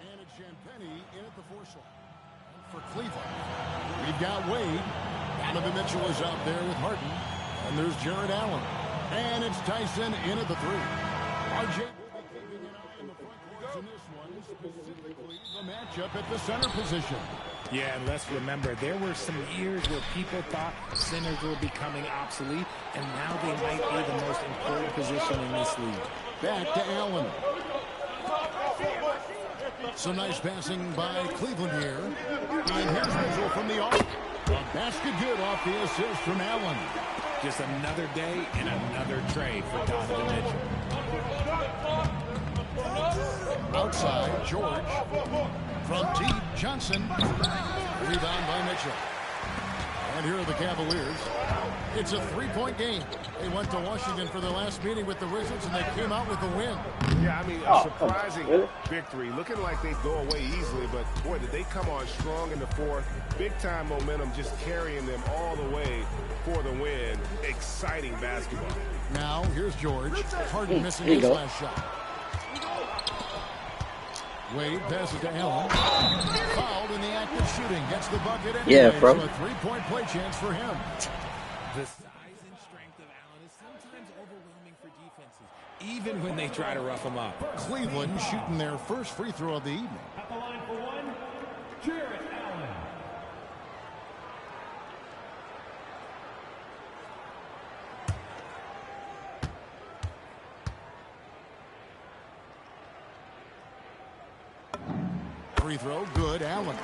[SPEAKER 12] And it's Champagnie in at the force line. For Cleveland, we've got Wade. Donovan Mitchell is out there with Harden. And there's Jarrett Allen. And it's Tyson in at the three. RJ will be keeping an eye on the front courts in this one, specifically the matchup at the center position.
[SPEAKER 13] Yeah, and let's remember, there were some years where people thought centers were becoming obsolete, and now they might be the most important position in this league.
[SPEAKER 12] Back to Allen. Some nice passing by Cleveland here. And here's Mitchell from the off. A basket good off the assist from Allen.
[SPEAKER 13] Just another day and another trade for Donovan Mitchell.
[SPEAKER 12] Outside, George. From deep, Johnson. Rebound by Mitchell. And here are the Cavaliers. It's a three-point game. They went to Washington for their last meeting with the Wizards, and they came out with a win.
[SPEAKER 4] Yeah, I mean, a surprising victory. Looking like they go away easily, but, boy, did they come on strong in the fourth. Big-time momentum just carrying them all the way for the win. Exciting basketball.
[SPEAKER 12] Now, here's George. Harden missing his last shot. Wade passes to Allen. Fouled in the act of shooting. Gets the bucket anyway.
[SPEAKER 1] Yeah, bro.
[SPEAKER 12] So a three-point play chance for him.
[SPEAKER 13] The size and strength of Allen is sometimes overwhelming for defenses, even when they try to rough him up.
[SPEAKER 12] Cleveland shooting their first free throw of the evening.
[SPEAKER 3] At the line for one, Jarrett Allen.
[SPEAKER 12] Free throw, good. Allen.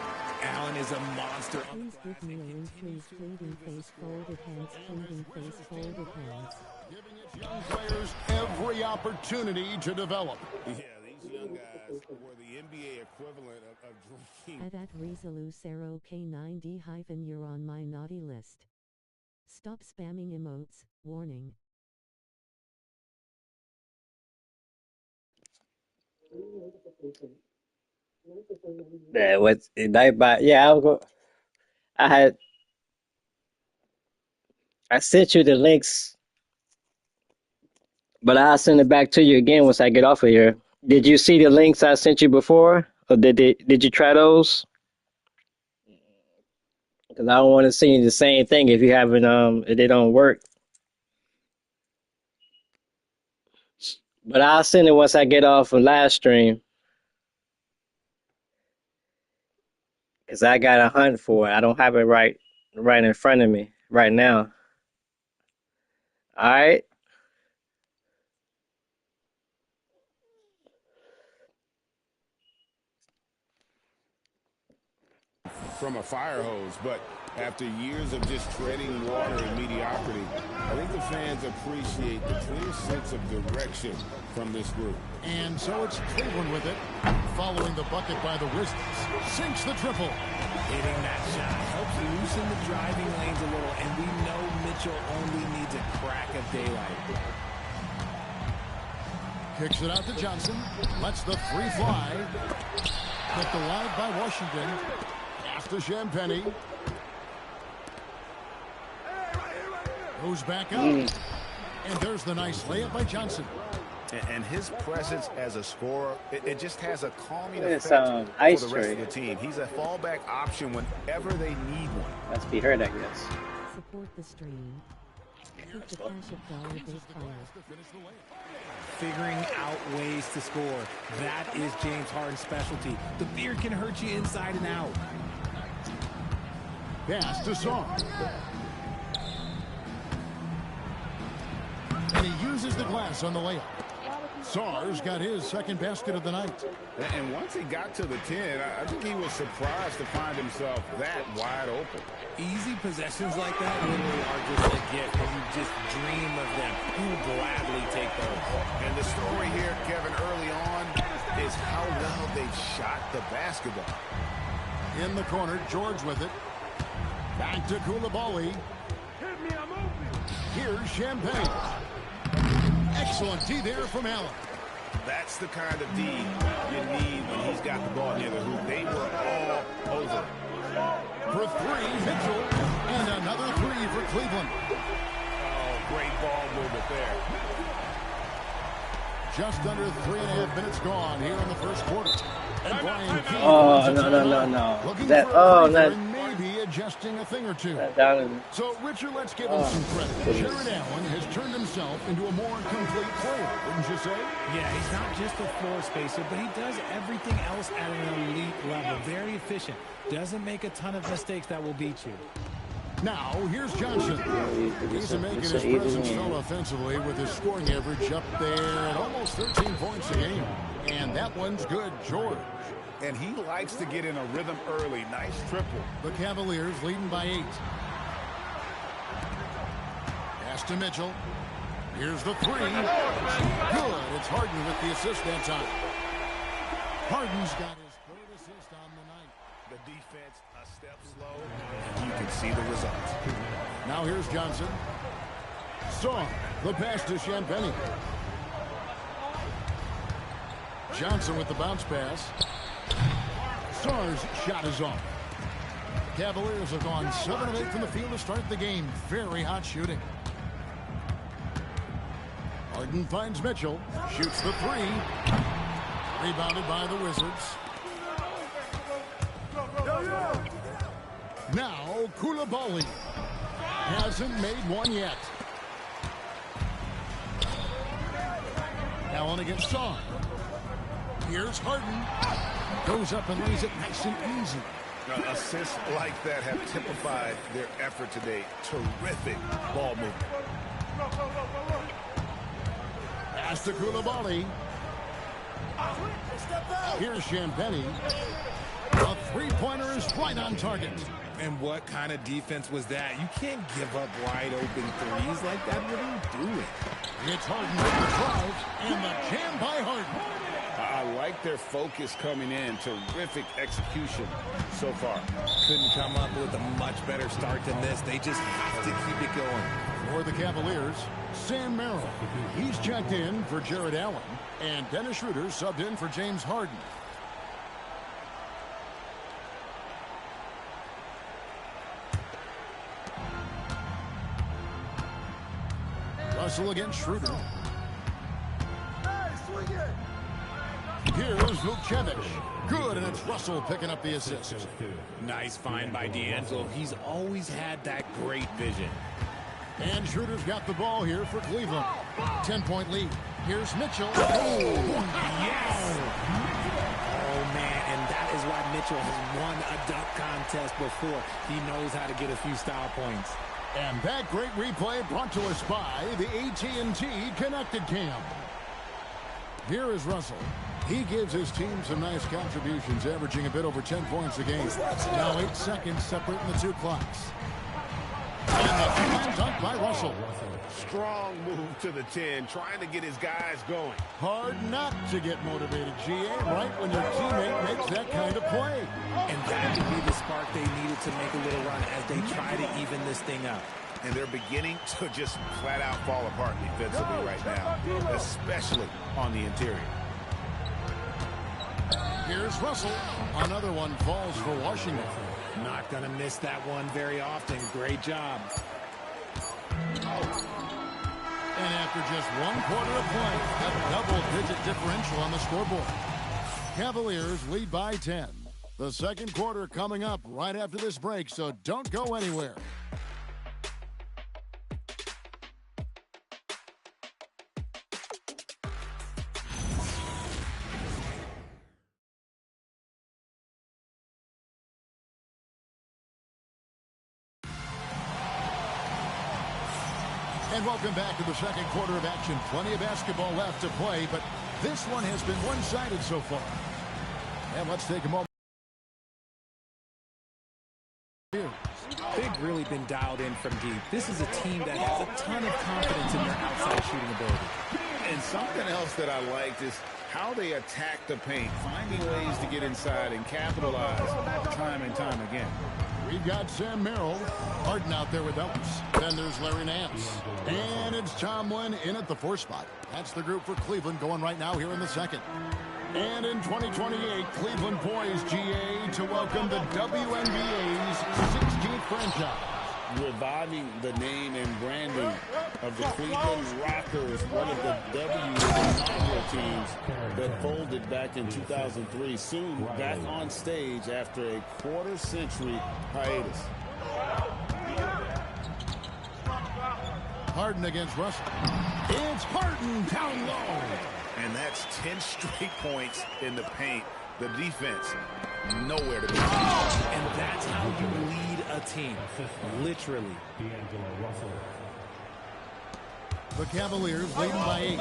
[SPEAKER 13] Allen is a monster.
[SPEAKER 2] Please give me a ring, please. Cleaving face, folded hands. Cleaving face, folded hands.
[SPEAKER 12] Giving its young players every opportunity to develop.
[SPEAKER 4] Yeah, these young guys were the NBA equivalent of drinking.
[SPEAKER 2] At Riza Lucero K9D- you're on my naughty list. Stop spamming emotes, warning.
[SPEAKER 1] Yeah, what's night by? Yeah, I was go. I sent you the links, but I'll send it back to you again once I get off of here. Did you see the links I sent you before, or did you try those? Because I don't want to send you the same thing if you haven't if they don't work. But I'll send it once I get off of live stream, because I got a hunt for it. I don't have it right in front of me right now. All right.
[SPEAKER 14] From a fire hose, but after years of just treading water and mediocrity, I think the fans appreciate the clear sense of direction from this group.
[SPEAKER 12] And so it's Cleveland with it, following the bucket by the Wizards. Sinks the triple.
[SPEAKER 13] Hitting that shot helps loosen the driving lanes a little, and we know Mitchell only needs a crack of daylight.
[SPEAKER 12] Kicks it out to Johnson. Lets the free fly. Kept alive by Washington. Pass to Champagnie. Goes back up. And there's the nice layup by Johnson.
[SPEAKER 14] And his presence as a scorer, it just has a calming
[SPEAKER 1] It's,
[SPEAKER 14] effect
[SPEAKER 1] ice
[SPEAKER 14] for the rest
[SPEAKER 1] tray.
[SPEAKER 14] of the team. He's a fallback option whenever they need one.
[SPEAKER 1] Must be hurt, I guess.
[SPEAKER 2] Support the stream. Click the cash of $1 big fire.
[SPEAKER 13] Figuring out ways to score. That is James Harden's specialty. The beard can hurt you inside and out.
[SPEAKER 12] Pass to Song. And he uses the glass on the layup. Sars got his second basket of the night.
[SPEAKER 14] And once he got to the 10, I think he was surprised to find himself that wide open.
[SPEAKER 13] Easy possessions like that literally are just a gift. You just dream of them. You will gladly take those.
[SPEAKER 14] And the story here, Kevin, early on is how well they've shot the basketball.
[SPEAKER 12] In the corner, George with it. Back to Koulibaly. Here's Champagne. Excellent D there from Allen.
[SPEAKER 14] That's the kind of D you need when he's got the ball near the hoop. They were all over.
[SPEAKER 12] For three, Mitchell. And another three for Cleveland.
[SPEAKER 14] Oh, great ball movement there.
[SPEAKER 12] Just under 3.5 minutes gone here in the first quarter. And Brian Keane.
[SPEAKER 1] Oh, no.
[SPEAKER 12] Looking
[SPEAKER 1] That,
[SPEAKER 12] for
[SPEAKER 1] oh,
[SPEAKER 12] a
[SPEAKER 1] that,
[SPEAKER 12] and maybe adjusting a thing or two.
[SPEAKER 1] that down in,
[SPEAKER 12] So, Richard, let's give him some credit. Jared Allen has turned himself into a more complete player, wouldn't you say?
[SPEAKER 13] Yeah, he's not just a floor spacer, but he does everything else at an elite level. Very efficient. Doesn't make a ton of mistakes that will beat you.
[SPEAKER 12] Now, here's Johnson. He's making his presence felt offensively with his scoring average up there at almost 13 points a game. And that one's good, George.
[SPEAKER 14] And he likes to get in a rhythm early. Nice triple.
[SPEAKER 12] The Cavaliers leading by 8. Pass to Mitchell. Here's the three. Good. It's Harden with the assist that time. Harden's got his third assist on the night.
[SPEAKER 14] The defense a step slow, and you can see the results.
[SPEAKER 12] Now here's Johnson. Song. The pass to Champagnie. Johnson with the bounce pass. Sar's shot is off. Cavaliers have gone 7 of 8 from the field to start the game. Very hot shooting. Harden finds Mitchell. Shoots the three. Rebounded by the Wizards. Now Koulibaly. Hasn't made one yet. Allen against Song. Here's Harden. Goes up and lays it nice and easy.
[SPEAKER 14] Now, assists like that have typified their effort today. Terrific ball movement.
[SPEAKER 12] Pass to Koulibaly. Here's Champagnie. A three-pointer is right on target.
[SPEAKER 13] And what kind of defense was that? You can't give up wide open threes like that. What are you doing?
[SPEAKER 12] It's Harden with the drive and the jam by Harden.
[SPEAKER 14] I like their focus coming in. Terrific execution so far.
[SPEAKER 13] Couldn't come up with a much better start than this. They just have to keep it going.
[SPEAKER 12] For the Cavaliers, Sam Merrill. He's checked in for Jared Allen. And Dennis Schroeder subbed in for James Harden. Russell against Schroeder. Here's Vukcevic. Good, and it's Russell picking up the assist.
[SPEAKER 13] Nice find by D'Angelo. He's always had that great vision.
[SPEAKER 12] And Schroeder's got the ball here for Cleveland. 10-point lead. Here's Mitchell. Oh,
[SPEAKER 13] yes! Oh, man, and that is why Mitchell has won a dunk contest before. He knows how to get a few style points.
[SPEAKER 12] And that great replay brought to us by the AT&T Connected Cam. Here is Russell. He gives his team some nice contributions, averaging a bit over 10 points a game. Now 8 seconds separating the two clocks. And the dunk by Russell.
[SPEAKER 14] Strong move to the 10, trying to get his guys going.
[SPEAKER 12] Hard not to get motivated, GA, right when your teammate makes that kind of play.
[SPEAKER 13] And that could be the spark they needed to make a little run as they try to even this thing up.
[SPEAKER 14] And they're beginning to just flat out fall apart defensively right now, especially on the interior.
[SPEAKER 12] Here's Russell. Another one falls for Washington.
[SPEAKER 13] Not going to miss that one very often. Great job.
[SPEAKER 12] And after just 1 quarter of play, a double-digit differential on the scoreboard. Cavaliers lead by 10. The second quarter coming up right after this break, so don't go anywhere. And welcome back to the second quarter of action. Plenty of basketball left to play, but this one has been one-sided so far. And let's take a moment.
[SPEAKER 13] They've really been dialed in from deep. This is a team that has a ton of confidence in their outside shooting ability.
[SPEAKER 14] And something else that I liked is how they attack the paint, finding ways to get inside and capitalize time and time again.
[SPEAKER 12] We've got Sam Merrill, Harden out there with Ellis. Then there's Larry Nance. And it's Tomlin in at the 4 spot. That's the group for Cleveland going right now here in the second. And in 2028, Cleveland poised, GA, to welcome the WNBA's 16th franchise.
[SPEAKER 14] Reviving the name and branding of the Cleveland Rockers, one of the inaugural teams that folded back in 2003, soon back on stage after a quarter-century hiatus.
[SPEAKER 12] Harden against Russell. It's Harden down low.
[SPEAKER 14] And that's 10 straight points in the paint. The defense, nowhere to be found.
[SPEAKER 13] And that's how you lead a team, literally.
[SPEAKER 3] D'Angelo Russell.
[SPEAKER 12] The Cavaliers leading by 8.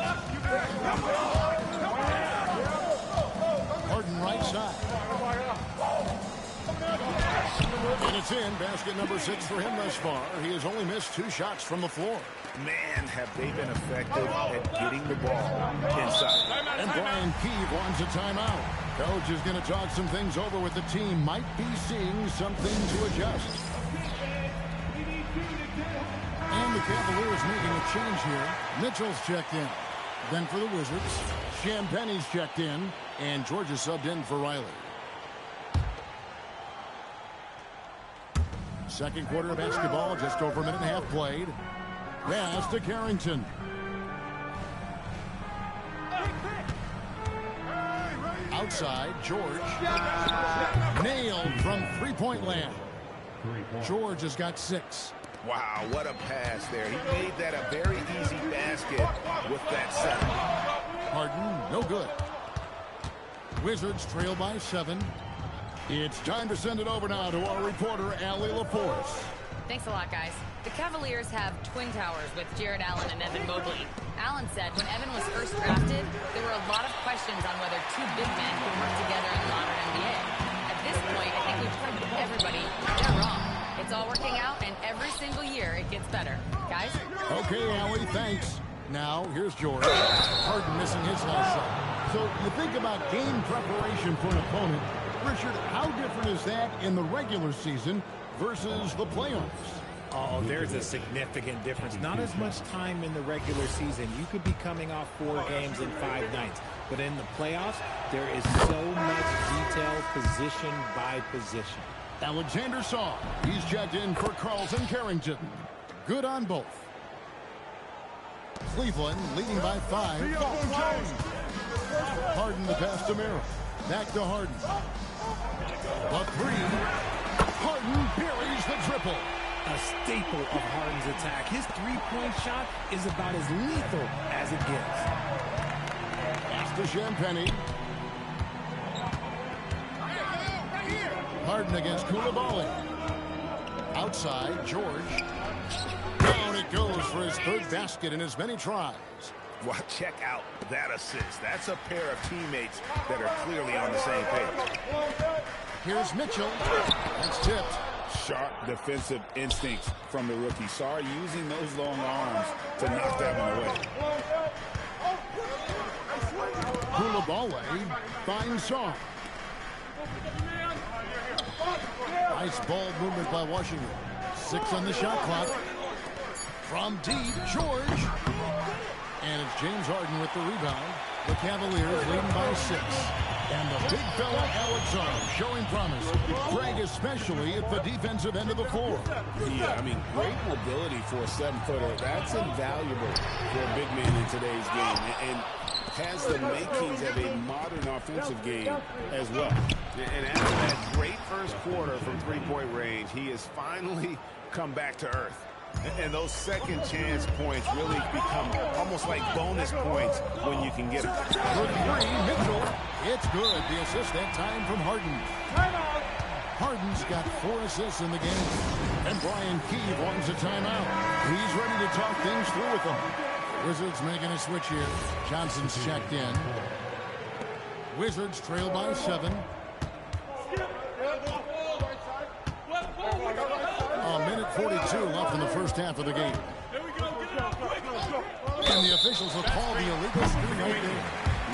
[SPEAKER 12] Harden right side. And it's in. Basket number 6 for him thus far. He has only missed 2 shots from the floor.
[SPEAKER 14] Man, have they been effective at getting the ball inside.
[SPEAKER 12] And Brian Keeve wants a timeout. Coach is going to talk some things over with the team. Might be seeing something to adjust. And the Cavaliers making a change here. Mitchell's checked in. Then for the Wizards, Champagne's checked in. And George is subbed in for Riley. Second quarter of basketball, just over a minute and a half played. Pass to Carrington. Outside, George. Nailed from three-point land. George has got 6.
[SPEAKER 14] Wow, what a pass there. He made that a very easy basket with that set.
[SPEAKER 12] Harden, no good. Wizards trail by 7. It's time to send it over now to our reporter, Allie LaForce.
[SPEAKER 7] Thanks a lot, guys. The Cavaliers have twin towers with Jared Allen and Evan Mobley. Allen said when Evan was first drafted, there were a lot of questions on whether 2 big men could work together in the modern NBA. At this point, I think we've told everybody they're wrong. It's all working out, and every single year it gets better. Guys?
[SPEAKER 12] Okay, Allie, thanks. Now, here's George. Harden missing his last shot. So you think about game preparation for an opponent. Richard, how different is that in the regular season versus the playoffs?
[SPEAKER 13] Oh, there's a significant difference. Not as much time in the regular season. You could be coming off 4 games in 5 nights. But in the playoffs, there is so much detail position by position.
[SPEAKER 12] Alexander Saw. He's checked in for Carlton Carrington. Good on both. Cleveland leading by 5. Harden the pass to Merrill. Back to Harden. A 3. Harden buries the triple.
[SPEAKER 13] A staple of Harden's attack. His three-point shot is about as lethal as it gets.
[SPEAKER 12] Pass to Champagnie. Harden against Koulibaly. Outside, George. Down it goes for his third basket in as many tries.
[SPEAKER 15] Well, check out that assist. That's a pair of teammates that are clearly on the same page.
[SPEAKER 12] Here's Mitchell. That's tipped.
[SPEAKER 14] Sharp defensive instincts from the rookie. Sarr using those long arms to knock that one away.
[SPEAKER 12] Koulibaly finds Sarr. Nice ball movement by Washington. 6 on the shot clock. From deep, George. And it's James Harden with the rebound. The Cavaliers leading by 6. And the big fella, Alex Sarr, showing promise. Greg especially at the defensive end of the floor.
[SPEAKER 14] Yeah, I mean, great mobility for a 7-footer. That's invaluable for a big man in today's game. And has the makings of a modern offensive game as well.
[SPEAKER 15] And after that great first quarter from three-point range, he has finally come back to earth. And those second chance points really become almost like bonus points when you can get them.
[SPEAKER 12] For 3, Mitchell. It's good. The assist that time from Harden. Harden's got 4 assists in the game. And Brian Keeve wants a timeout. He's ready to talk things through with them. Wizards making a switch here. Johnson's checked in. Wizards trail by 7. A minute 42 left in the first half of the game. And the officials have called the illegal screen right there.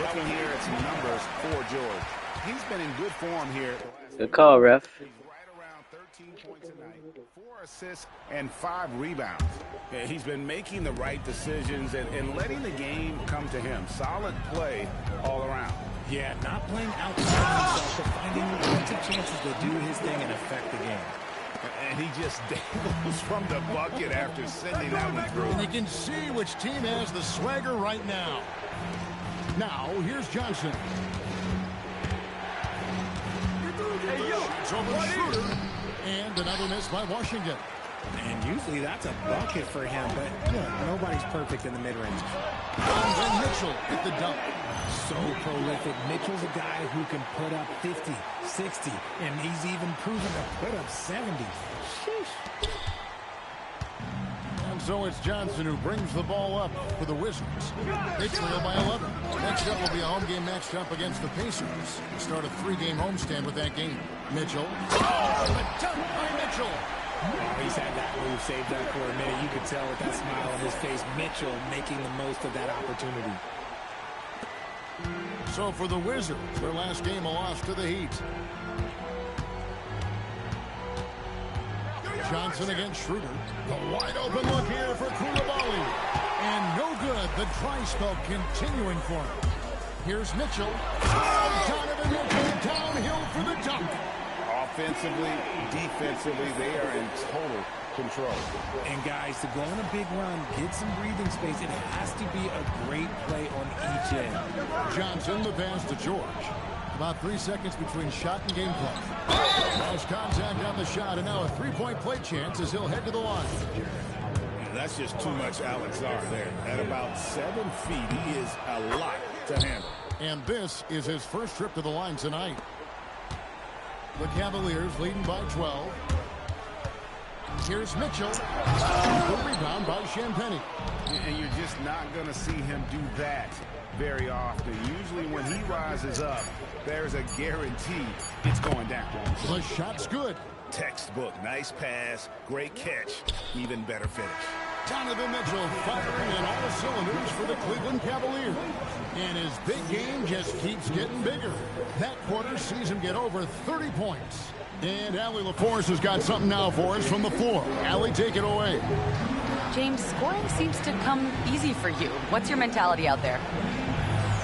[SPEAKER 15] Looking here at some numbers for George. He's been in good form here.
[SPEAKER 1] Good call, ref.
[SPEAKER 15] He's right around 13 points a night, 4 assists, and 5 rebounds. Yeah, he's been making the right decisions and letting the game come to him. Solid play all around.
[SPEAKER 13] Yeah, not playing outside himself, but finding plenty of chances to do his thing and affect the game.
[SPEAKER 15] And he just dangles from the bucket after sending that one through.
[SPEAKER 12] And they can see which team has the swagger right now. Now, here's Johnson. Shoots over Schroeder. And another miss by Washington.
[SPEAKER 13] And usually that's a bucket for him, but nobody's perfect in the mid-range.
[SPEAKER 12] And then Mitchell at the dunk.
[SPEAKER 13] So prolific. Mitchell's a guy who can put up 50, 60, and he's even proven to put up 70. Sheesh.
[SPEAKER 12] And so it's Johnson who brings the ball up for the Wizards. They trail by 11. Next up will be a home game matched up against the Pacers. We start a 3-game homestand with that game. Mitchell. Oh, the dunk by Mitchell.
[SPEAKER 13] He's had that move, saved that for a minute. You could tell with that smile on his face, Mitchell making the most of that opportunity.
[SPEAKER 12] So for the Wizards, their last game a loss to the Heat. Johnson against Schroeder. The wide open look here for Koulibaly. And no good. The dry spell continuing for him. Here's Mitchell. Donovan Mitchell downhill for the dunk.
[SPEAKER 15] Offensively, defensively, they are in total control.
[SPEAKER 13] And guys, to go on a big run, get some breathing space, it has to be a great play on each end.
[SPEAKER 12] Johnson, the pass to George. About 3 seconds between shot and game clock. Lost contact on the shot, and now a 3-point play chance as he'll head to the line.
[SPEAKER 14] That's just too much Alex Sarr there. At about 7 feet, he is a lot to handle.
[SPEAKER 12] And this is his first trip to the line tonight. The Cavaliers leading by 12. Here's Mitchell. The rebound by Champagnie.
[SPEAKER 15] And you're just not going to see him do that very often. Usually when he rises up, there's a guarantee it's going down.
[SPEAKER 12] The shot's good.
[SPEAKER 15] Textbook. Nice pass. Great catch. Even better finish.
[SPEAKER 12] Donovan Mitchell firing on all cylinders for the Cleveland Cavaliers. And his big game just keeps getting bigger. That quarter sees him get over 30 points. And Allie LaForce has got something now for us from the floor. Allie, take it away.
[SPEAKER 16] James, scoring seems to come easy for you. What's your mentality out there?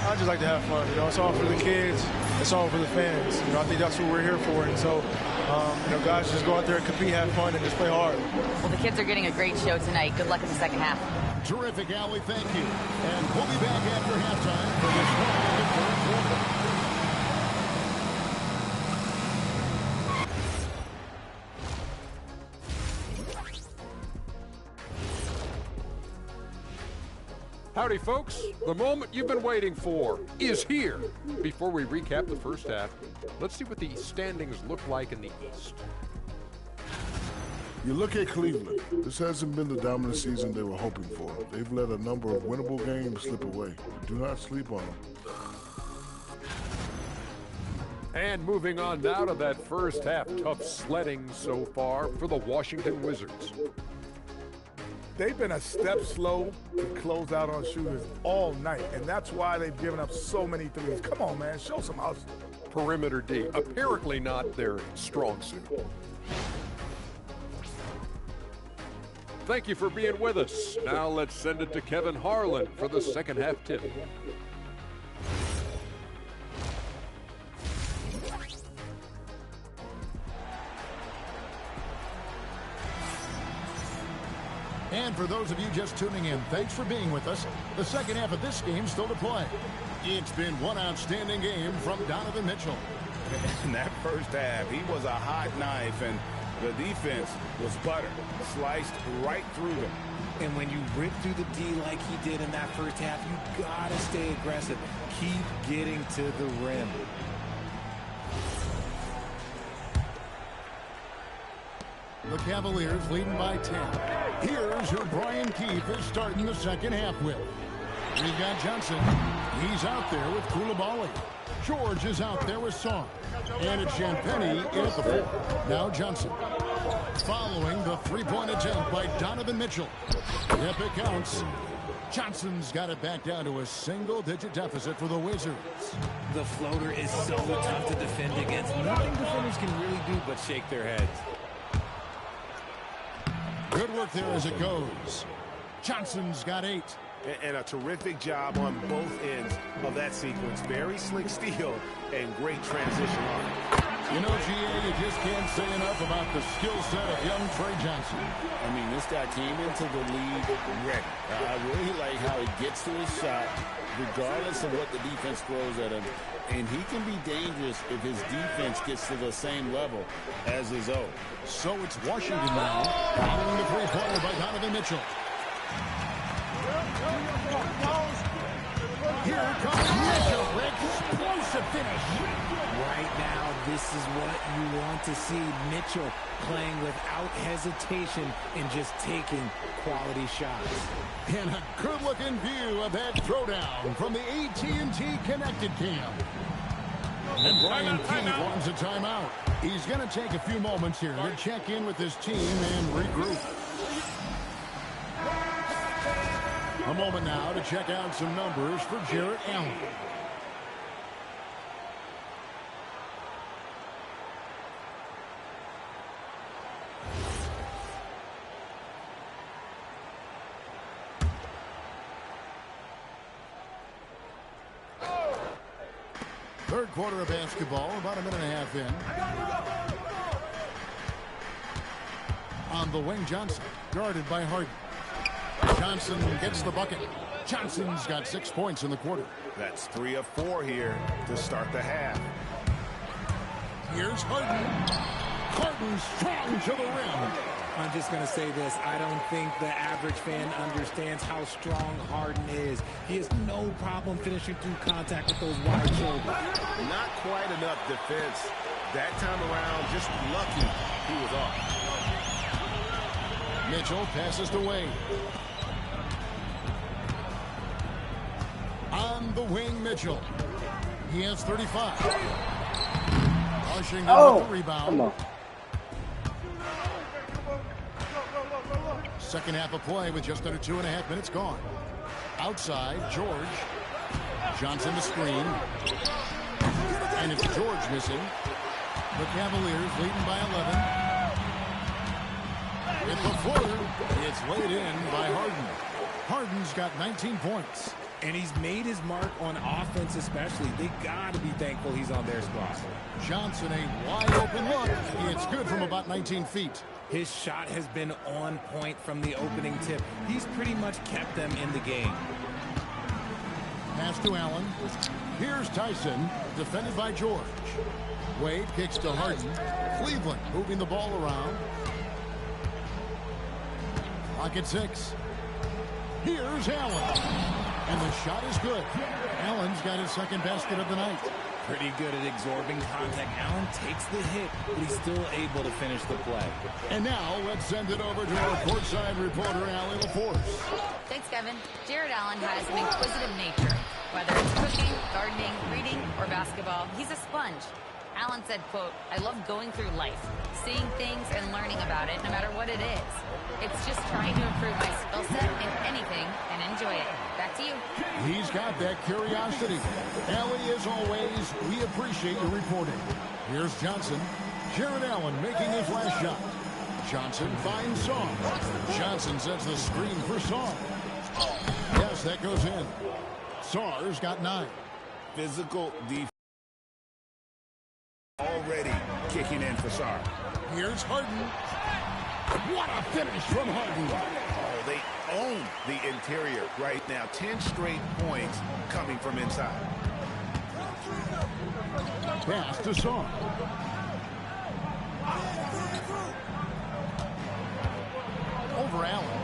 [SPEAKER 11] I just like to have fun. It's all for the kids. It's all for the fans. I think that's what we're here for. And so, guys, just go out there and compete, have fun, and just play hard.
[SPEAKER 16] Well, the kids are getting a great show tonight. Good luck in the second half.
[SPEAKER 12] Terrific, Allie. Thank you. And we'll be back after halftime for this one in the third quarter.
[SPEAKER 8] Howdy, folks. The moment you've been waiting for is here. Before we recap the first half, let's see what the standings look like in the East.
[SPEAKER 9] You look at Cleveland. This hasn't been the dominant season they were hoping for. They've let a number of winnable games slip away. Do not sleep on them.
[SPEAKER 8] And moving on now to that first half. Tough sledding so far for the Washington Wizards.
[SPEAKER 17] They've been a step slow to close out on shooters all night, and that's why they've given up so many threes. Come on, man, show some hustle.
[SPEAKER 8] Perimeter D, apparently not their strong suit. Thank you for being with us. Now let's send it to Kevin Harlan for the second half tip.
[SPEAKER 12] And for those of you just tuning in, thanks for being with us. The second half of this game still to play. It's been one outstanding game from Donovan Mitchell.
[SPEAKER 15] In that first half, he was a hot knife, and the defense was butter, sliced right through them.
[SPEAKER 13] And when you rip through the D like he did in that first half, you gotta stay aggressive. Keep getting to the rim.
[SPEAKER 12] The Cavaliers leading by 10. Here's who Brian Keefe is starting the second half with. We've got Johnson. He's out there with Koulibaly. George is out there with Song. And it's Champagnie in at the 4. Now Johnson. Following the three-point attempt by Donovan Mitchell. If it counts, Johnson's got it back down to a single-digit deficit for the Wizards.
[SPEAKER 13] The floater is so tough to defend against. Nothing defenders can really do but shake their heads.
[SPEAKER 12] Good work there as it goes. Johnson's got 8.
[SPEAKER 15] And a terrific job on both ends of that sequence. Very slick steal and great transition on it.
[SPEAKER 12] You know, GA, you just can't say enough about the skill set of young Trey Johnson.
[SPEAKER 14] I mean, this guy came into the league ready. I really like how he gets to his shot, regardless of what the defense throws at him. And he can be dangerous if his defense gets to the same level as his own.
[SPEAKER 12] So it's Washington now, following the three-pointer by Donovan Mitchell. Here comes Mitchell. Explosive finish.
[SPEAKER 13] Right now, this is what you want to see. Mitchell playing without hesitation and just taking quality shots.
[SPEAKER 12] And a good-looking view of that throwdown from the AT&T Connected Cam. And Brian Keefe wants a timeout. He's going to take a few moments here to check in with his team and regroup. A moment now to check out some numbers for Jarrett Allen. Third quarter of basketball, about a minute and a half in. On the wing, Johnson, guarded by Harden. Johnson gets the bucket. Johnson's got 6 points in the quarter.
[SPEAKER 15] That's 3 of 4 here to start the half.
[SPEAKER 12] Here's Harden. Harden strong to the rim.
[SPEAKER 13] I'm just going to say this. I don't think the average fan understands how strong Harden is. He has no problem finishing through contact with those wide shoulders.
[SPEAKER 15] Not quite enough defense that time around. Just lucky he was off.
[SPEAKER 12] Mitchell passes to Wade. On the wing, Mitchell. He has 35. Rushing with the rebound.
[SPEAKER 1] Come on.
[SPEAKER 12] Second half of play with just under 2.5 minutes gone. Outside, George. Johnson to screen. And it's George missing. The Cavaliers leading by 11. With the floater, it's laid in by Harden. Harden's got 19 points.
[SPEAKER 13] And he's made his mark on offense especially. They got to be thankful he's on their squad.
[SPEAKER 12] Johnson, a wide open look. It's good from about 19 feet.
[SPEAKER 13] His shot has been on point from the opening tip. He's pretty much kept them in the game.
[SPEAKER 12] Pass to Allen. Here's Tyson, defended by George. Wade kicks to Harden. Cleveland moving the ball around. Clock at 6. Here's Allen. And the shot is good. Allen's got his second basket of the night.
[SPEAKER 13] Pretty good at absorbing contact. Allen takes the hit, but he's still able to finish the play.
[SPEAKER 12] And now let's send it over to our courtside reporter, Allie LaForce.
[SPEAKER 7] Thanks, Kevin. Jared Allen has an inquisitive nature. Whether it's cooking, gardening, reading, or basketball, he's a sponge. Allen said, quote, "I love going through life, seeing things and learning about it no matter what it is. It's just trying to improve my skill set in anything and enjoy it." Back to you.
[SPEAKER 12] He's got that curiosity. Allie, as always, we appreciate your reporting. Here's Johnson. Jared Allen making his last shot. Johnson finds Song. Johnson sets the screen for Song. Yes, that goes in. Sarr's got 9.
[SPEAKER 15] Physical defense already kicking in for Sarr.
[SPEAKER 12] Here's Harden. What a finish from Harden.
[SPEAKER 15] Oh, they own the interior right now. 10 straight points coming from inside.
[SPEAKER 12] Pass to Sarr. Over Allen.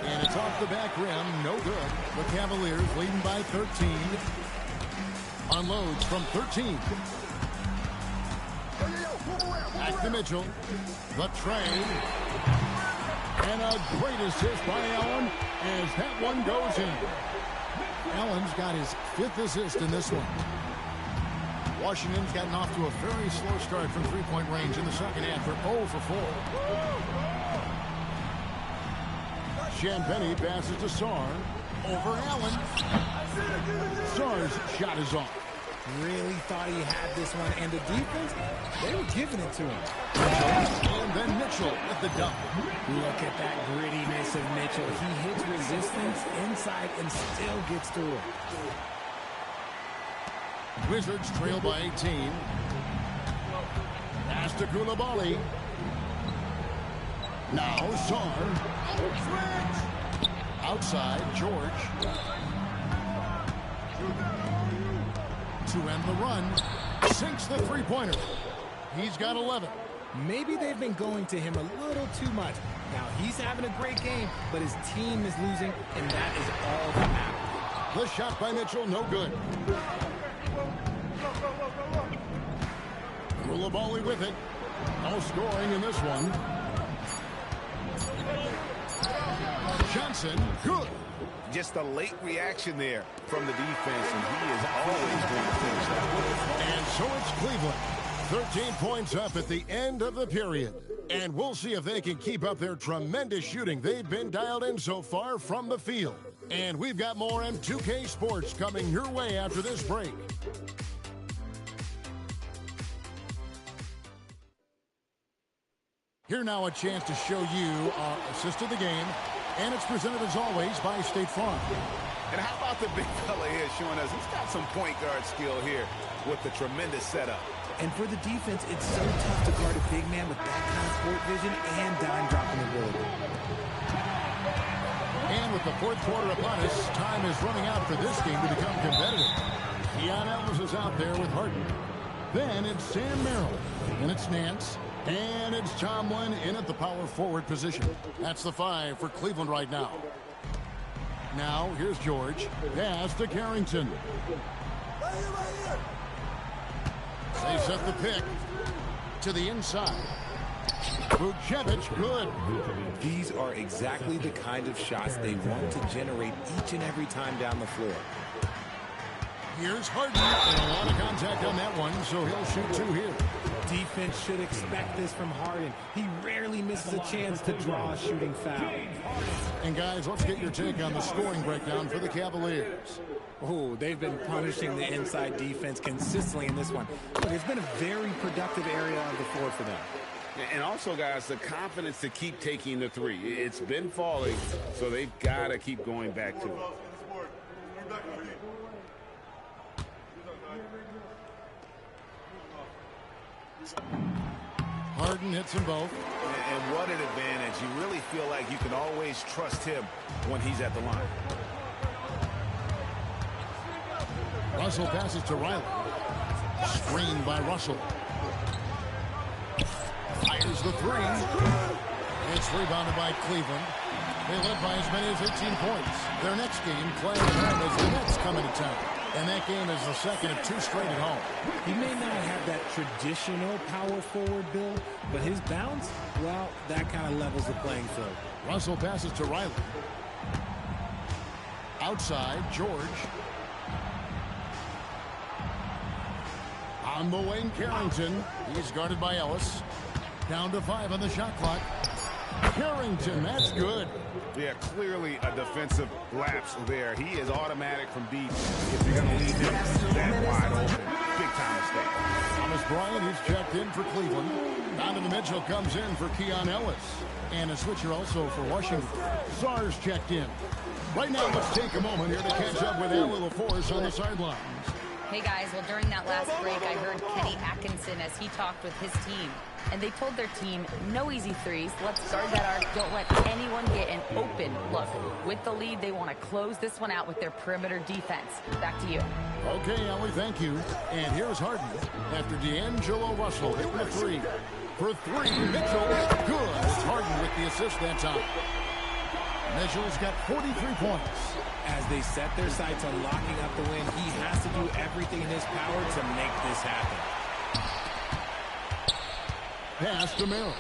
[SPEAKER 12] And it's off the back rim. No good. The Cavaliers leading by 13. Unloads from 13. Back to Mitchell. The trade. And a great assist by Allen as that one goes in. Allen's got his 5th assist in this one. Washington's gotten off to a very slow start from three-point range in the second half. For 0 for 4. Champagnie passes to Sarr. Over Allen. Sarr's shot is off.
[SPEAKER 13] Really thought he had this one, and the defense, they were giving it to him.
[SPEAKER 12] And then Mitchell with the dunk.
[SPEAKER 13] Look at that grittiness of Mitchell. He hits resistance inside and still gets through it.
[SPEAKER 12] Wizards trail by 18. Pass to Coulibaly. Now Sarr. Outside, George. To end the run. Sinks the three-pointer. He's got 11.
[SPEAKER 13] Maybe they've been going to him a little too much. Now, he's having a great game, but his team is losing, and that is all that matters.
[SPEAKER 12] The shot by Mitchell, no good. Coulibaly with it. No scoring in this one. Johnson, good.
[SPEAKER 15] Just a late reaction there from the defense, and he is always going to finish that.
[SPEAKER 12] And so it's Cleveland. 13 points up at the end of the period. And we'll see if they can keep up their tremendous shooting they've been dialed in so far from the field. And we've got more M2K Sports coming your way after this break. Here now a chance to show you our assist of the game. And it's presented as always by State Farm.
[SPEAKER 15] And how about the big fella here showing us he's got some point guard skill here with the tremendous setup.
[SPEAKER 13] And for the defense, it's so tough to guard a big man with that kind of court vision and dime dropping ability.
[SPEAKER 12] And with the fourth quarter upon us, time is running out for this game to become competitive. Keon Ellis is out there with Harden. Then it's Sam Merrill. And it's Nance. And it's Tomlin in at the power forward position. That's the 5 for Cleveland right now. Now, here's George. Pass to Carrington. They set the pick to the inside. Vucevic, good.
[SPEAKER 13] These are exactly the kind of shots they want to generate each and every time down the floor.
[SPEAKER 12] Here's Harden. And a lot of contact on that one, so he'll shoot 2 here.
[SPEAKER 13] Defense should expect this from Harden. He rarely misses a chance to draw a shooting foul.
[SPEAKER 12] And guys, let's get your take on the scoring breakdown for the Cavaliers.
[SPEAKER 13] Oh, they've been punishing the inside defense consistently in this one. Look, it's been a very productive area of the floor for them.
[SPEAKER 15] And also, guys, the confidence to keep taking the 3. It's been falling, so they've got to keep going back to it.
[SPEAKER 12] Harden hits them both.
[SPEAKER 15] And what an advantage. You really feel like you can always trust him when he's at the line.
[SPEAKER 12] Russell passes to Riley. Screen by Russell. Fires the three. It's rebounded by Cleveland. They led by as many as 18 points. Their next game playing at home as the Nets come into town. And that game is the second of 2 straight at home.
[SPEAKER 13] He may not have that traditional power forward build, but his bounce, well, that kind of levels the playing field.
[SPEAKER 12] Russell passes to Riley. Outside, George. On the wing, Carrington. He's guarded by Ellis. Down to 5 on the shot clock. Carrington, that's good.
[SPEAKER 15] Yeah, clearly a defensive lapse there. He is automatic from deep if you're going to leave him that wide open. Big time mistake.
[SPEAKER 12] Thomas Bryant, he's checked in for Cleveland. Donovan Mitchell comes in for Keon Ellis. And a switcher also for Washington. Sarge checked in. Right now, let's take a moment here to catch up with Al LaForce on the sidelines.
[SPEAKER 7] Hey guys, well during that last break I heard Kenny Atkinson as he talked with his team. And they told their team, no easy threes, let's guard that arc, don't let anyone get an open look. With the lead, they want to close this one out with their perimeter defense. Back to you.
[SPEAKER 12] Okay, Ellie, thank you. And here's Harden after D'Angelo Russell hitting the three. For 3, Mitchell, good. It's Harden with the assist that time. Mitchell's got 43 points.
[SPEAKER 13] As they set their sights on locking up the win, he has to do everything in his power to make this happen.
[SPEAKER 12] Pass to Merrill.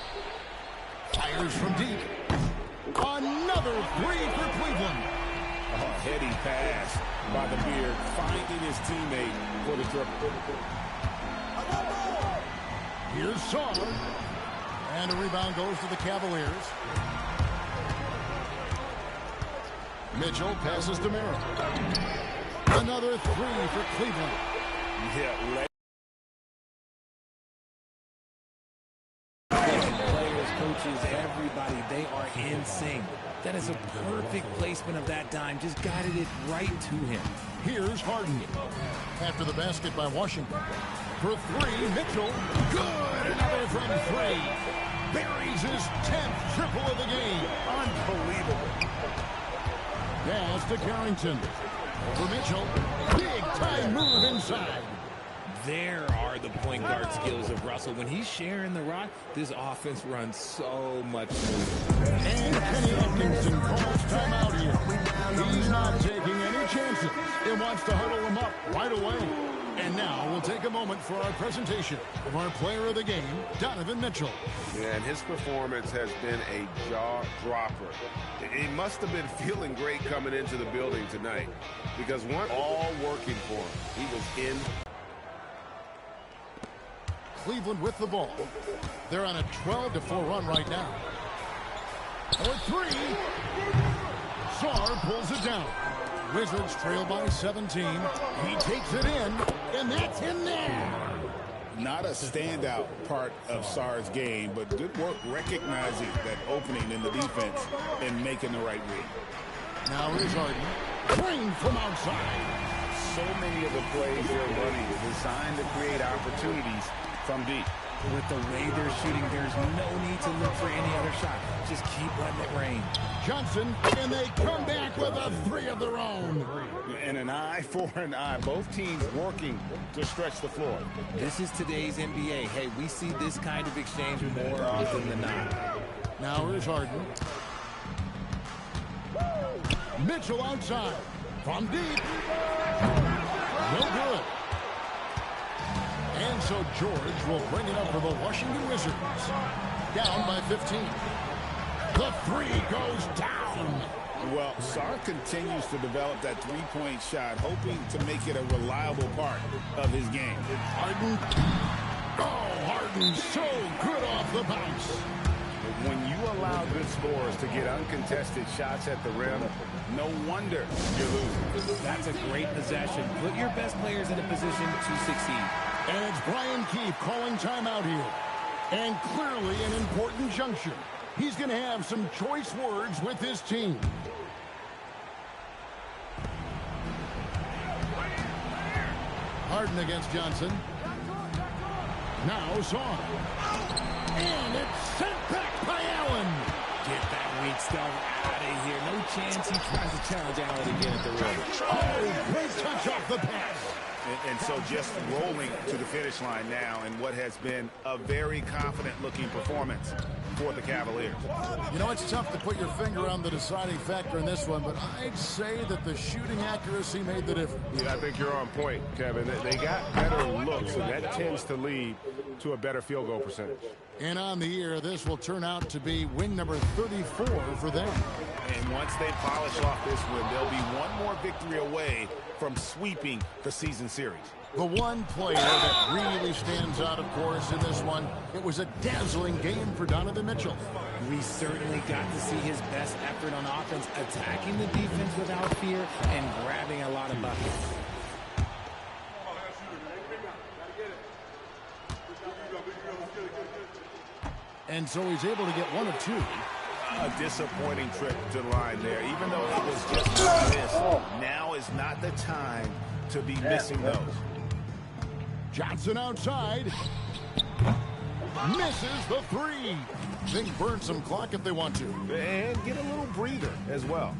[SPEAKER 12] Fires from deep. Another 3 for Cleveland.
[SPEAKER 15] Oh, heady pass by the Beard, finding his teammate for the triple.
[SPEAKER 12] Here's Saw. And a rebound goes to the Cavaliers. Mitchell passes to Merrill. Another 3 for Cleveland.
[SPEAKER 15] Yeah,
[SPEAKER 13] players, coaches, everybody, they are in sync. That is a perfect placement of that dime. Just guided it right to him.
[SPEAKER 12] Here's Harden. After the basket by Washington. For 3, Mitchell. Good. Another from 3. Buries his 10th triple of the game.
[SPEAKER 15] unbelievable.
[SPEAKER 12] Pass to Carrington. Over Mitchell. Big time move inside.
[SPEAKER 13] There are the point guard skills of Russell. When he's sharing the rock, this offense runs so much smoother.
[SPEAKER 12] And Kenny Atkinson calls timeout here. He's not taking any chances. He wants to huddle him up right away. And now we'll take a moment for our presentation of our player of the game, Donovan Mitchell.
[SPEAKER 4] Yeah, and his performance has been a jaw-dropper. He must have been feeling great coming into the building tonight because one all working for him. He was in.
[SPEAKER 12] Cleveland with the ball. They're on a 12-4 run right now. For 3. Sarr pulls it down. Wizards trail by 17. He takes it in, and that's in there.
[SPEAKER 15] Not a standout part of Sarr's game, but good work recognizing that opening in the defense and making the right read.
[SPEAKER 12] Now here's Harden. Drained from outside.
[SPEAKER 15] So many of the plays they're running are designed to create opportunities from deep.
[SPEAKER 13] With the way they're shooting, there's no need to look for any other shot. Just keep letting it rain.
[SPEAKER 12] Johnson, and they come back with a 3 of their own.
[SPEAKER 15] And an eye for an eye. Both teams working to stretch the floor.
[SPEAKER 13] This is today's NBA. Hey, we see this kind of exchange more often than not.
[SPEAKER 12] Now here's Harden. Mitchell outside. From deep. No good. And so George will bring it up for the Washington Wizards. Down by 15. The 3 goes down.
[SPEAKER 15] Well, Sarr continues to develop that three-point shot, hoping to make it a reliable part of his game.
[SPEAKER 12] Harden. Oh, Harden so good off the bounce.
[SPEAKER 15] When you allow good scorers to get uncontested shots at the rim, no wonder you're losing.
[SPEAKER 13] That's a great possession. Put your best players in a position to succeed.
[SPEAKER 12] And it's Brian Keefe calling timeout here. And clearly an important juncture. He's going to have some choice words with his team. Harden against Johnson. Now Saw. And it's sent back by Allen.
[SPEAKER 13] Get that weak stuff out of here. No chance he tries to challenge Allen again at the rim.
[SPEAKER 12] Oh, great touch off the pass.
[SPEAKER 15] And so just rolling to the finish line now in what has been a very confident-looking performance for the Cavaliers.
[SPEAKER 12] You know, it's tough to put your finger on the deciding factor in this one, but I'd say that the shooting accuracy made the difference.
[SPEAKER 4] Yeah, I think you're on point, Kevin. They got better looks, and that tends to lead to a better field goal percentage.
[SPEAKER 12] And on the year, this will turn out to be win number 34 for them.
[SPEAKER 15] And once they polish off this win, they'll be one more victory away from sweeping the season series.
[SPEAKER 12] The one player that really stands out, of course, in this one, it was a dazzling game for Donovan Mitchell.
[SPEAKER 13] We certainly got to see his best effort on offense, attacking the defense without fear and grabbing a lot of buckets.
[SPEAKER 12] And so he's able to get one of two.
[SPEAKER 15] A disappointing trip to the line there, even though it was just a miss. Now is not the time to be missing those.
[SPEAKER 12] Johnson outside. Misses the three. They can burn some clock if they want to.
[SPEAKER 15] And get a little breather as well.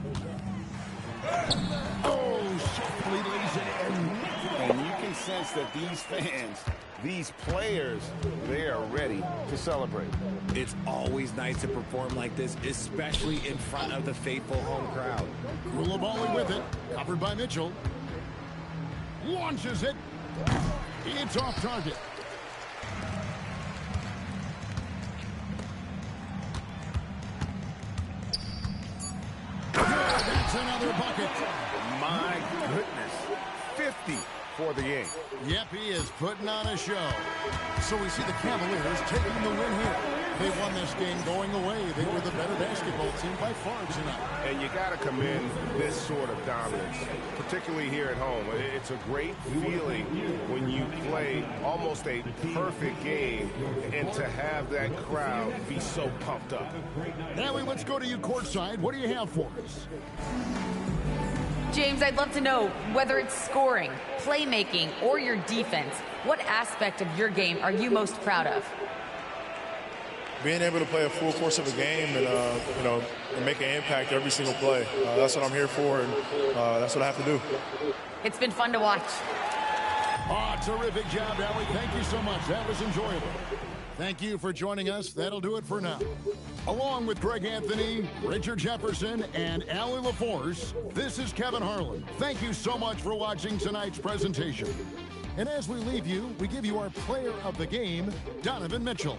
[SPEAKER 12] Oh, softly lays it in.
[SPEAKER 15] And you can sense that these fans, these players, they are ready to celebrate.
[SPEAKER 13] It's always nice to perform like this, especially in front of the faithful home crowd.
[SPEAKER 12] Koulibaly with it, covered by Mitchell. Launches it. It's off target. That's another bucket.
[SPEAKER 15] My goodness. 50 for the game.
[SPEAKER 12] Yep, he is putting on a show. So we see the Cavaliers taking the win here. They won this game going away. They were the better basketball team by far tonight.
[SPEAKER 4] And you got to commend this sort of dominance, particularly here at home. It's a great feeling when you play almost a perfect game and to have that crowd be so pumped up.
[SPEAKER 12] Natalie, let's go to you courtside. What do you have for us?
[SPEAKER 16] James, I'd love to know whether it's scoring, playmaking, or your defense. What aspect of your game are you most proud of?
[SPEAKER 11] Being able to play a full course of a game and, and make an impact every single play. That's what I'm here for, and that's what I have to do.
[SPEAKER 16] It's been fun to watch.
[SPEAKER 12] Oh, terrific job, Allie. Thank you so much. That was enjoyable. Thank you for joining us. That'll do it for now. Along with Greg Anthony, Richard Jefferson, and Allie LaForce, this is Kevin Harlan. Thank you so much for watching tonight's presentation. And as we leave you, we give you our player of the game, Donovan Mitchell.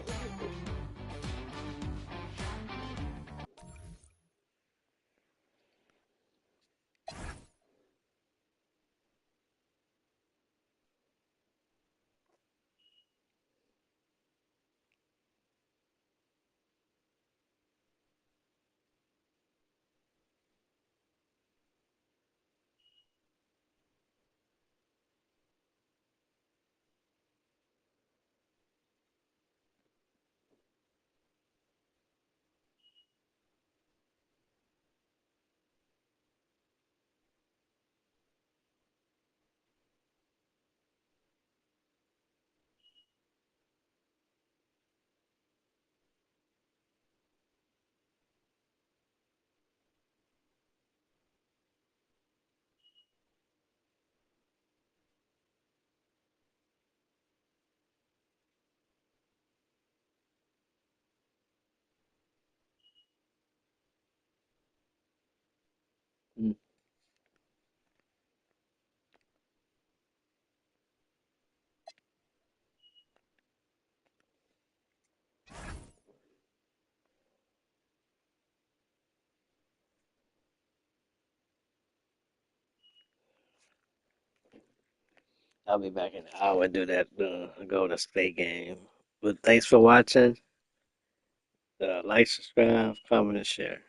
[SPEAKER 1] Mm. I'll be back in an hour to do that Golden State game. But thanks for watching. Like, subscribe, comment, and share.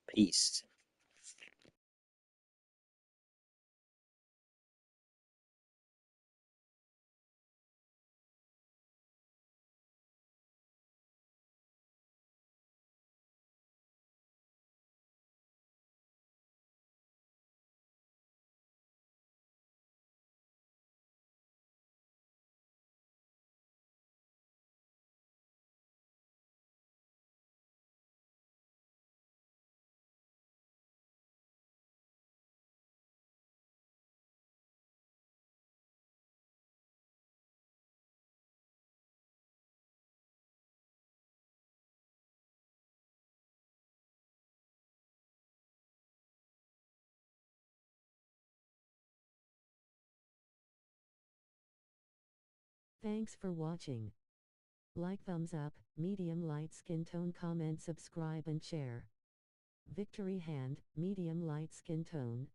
[SPEAKER 1] Peace.
[SPEAKER 2] Thanks for watching. Like, thumbs up, medium light skin tone, comment, subscribe and share. Victory hand, medium light skin tone.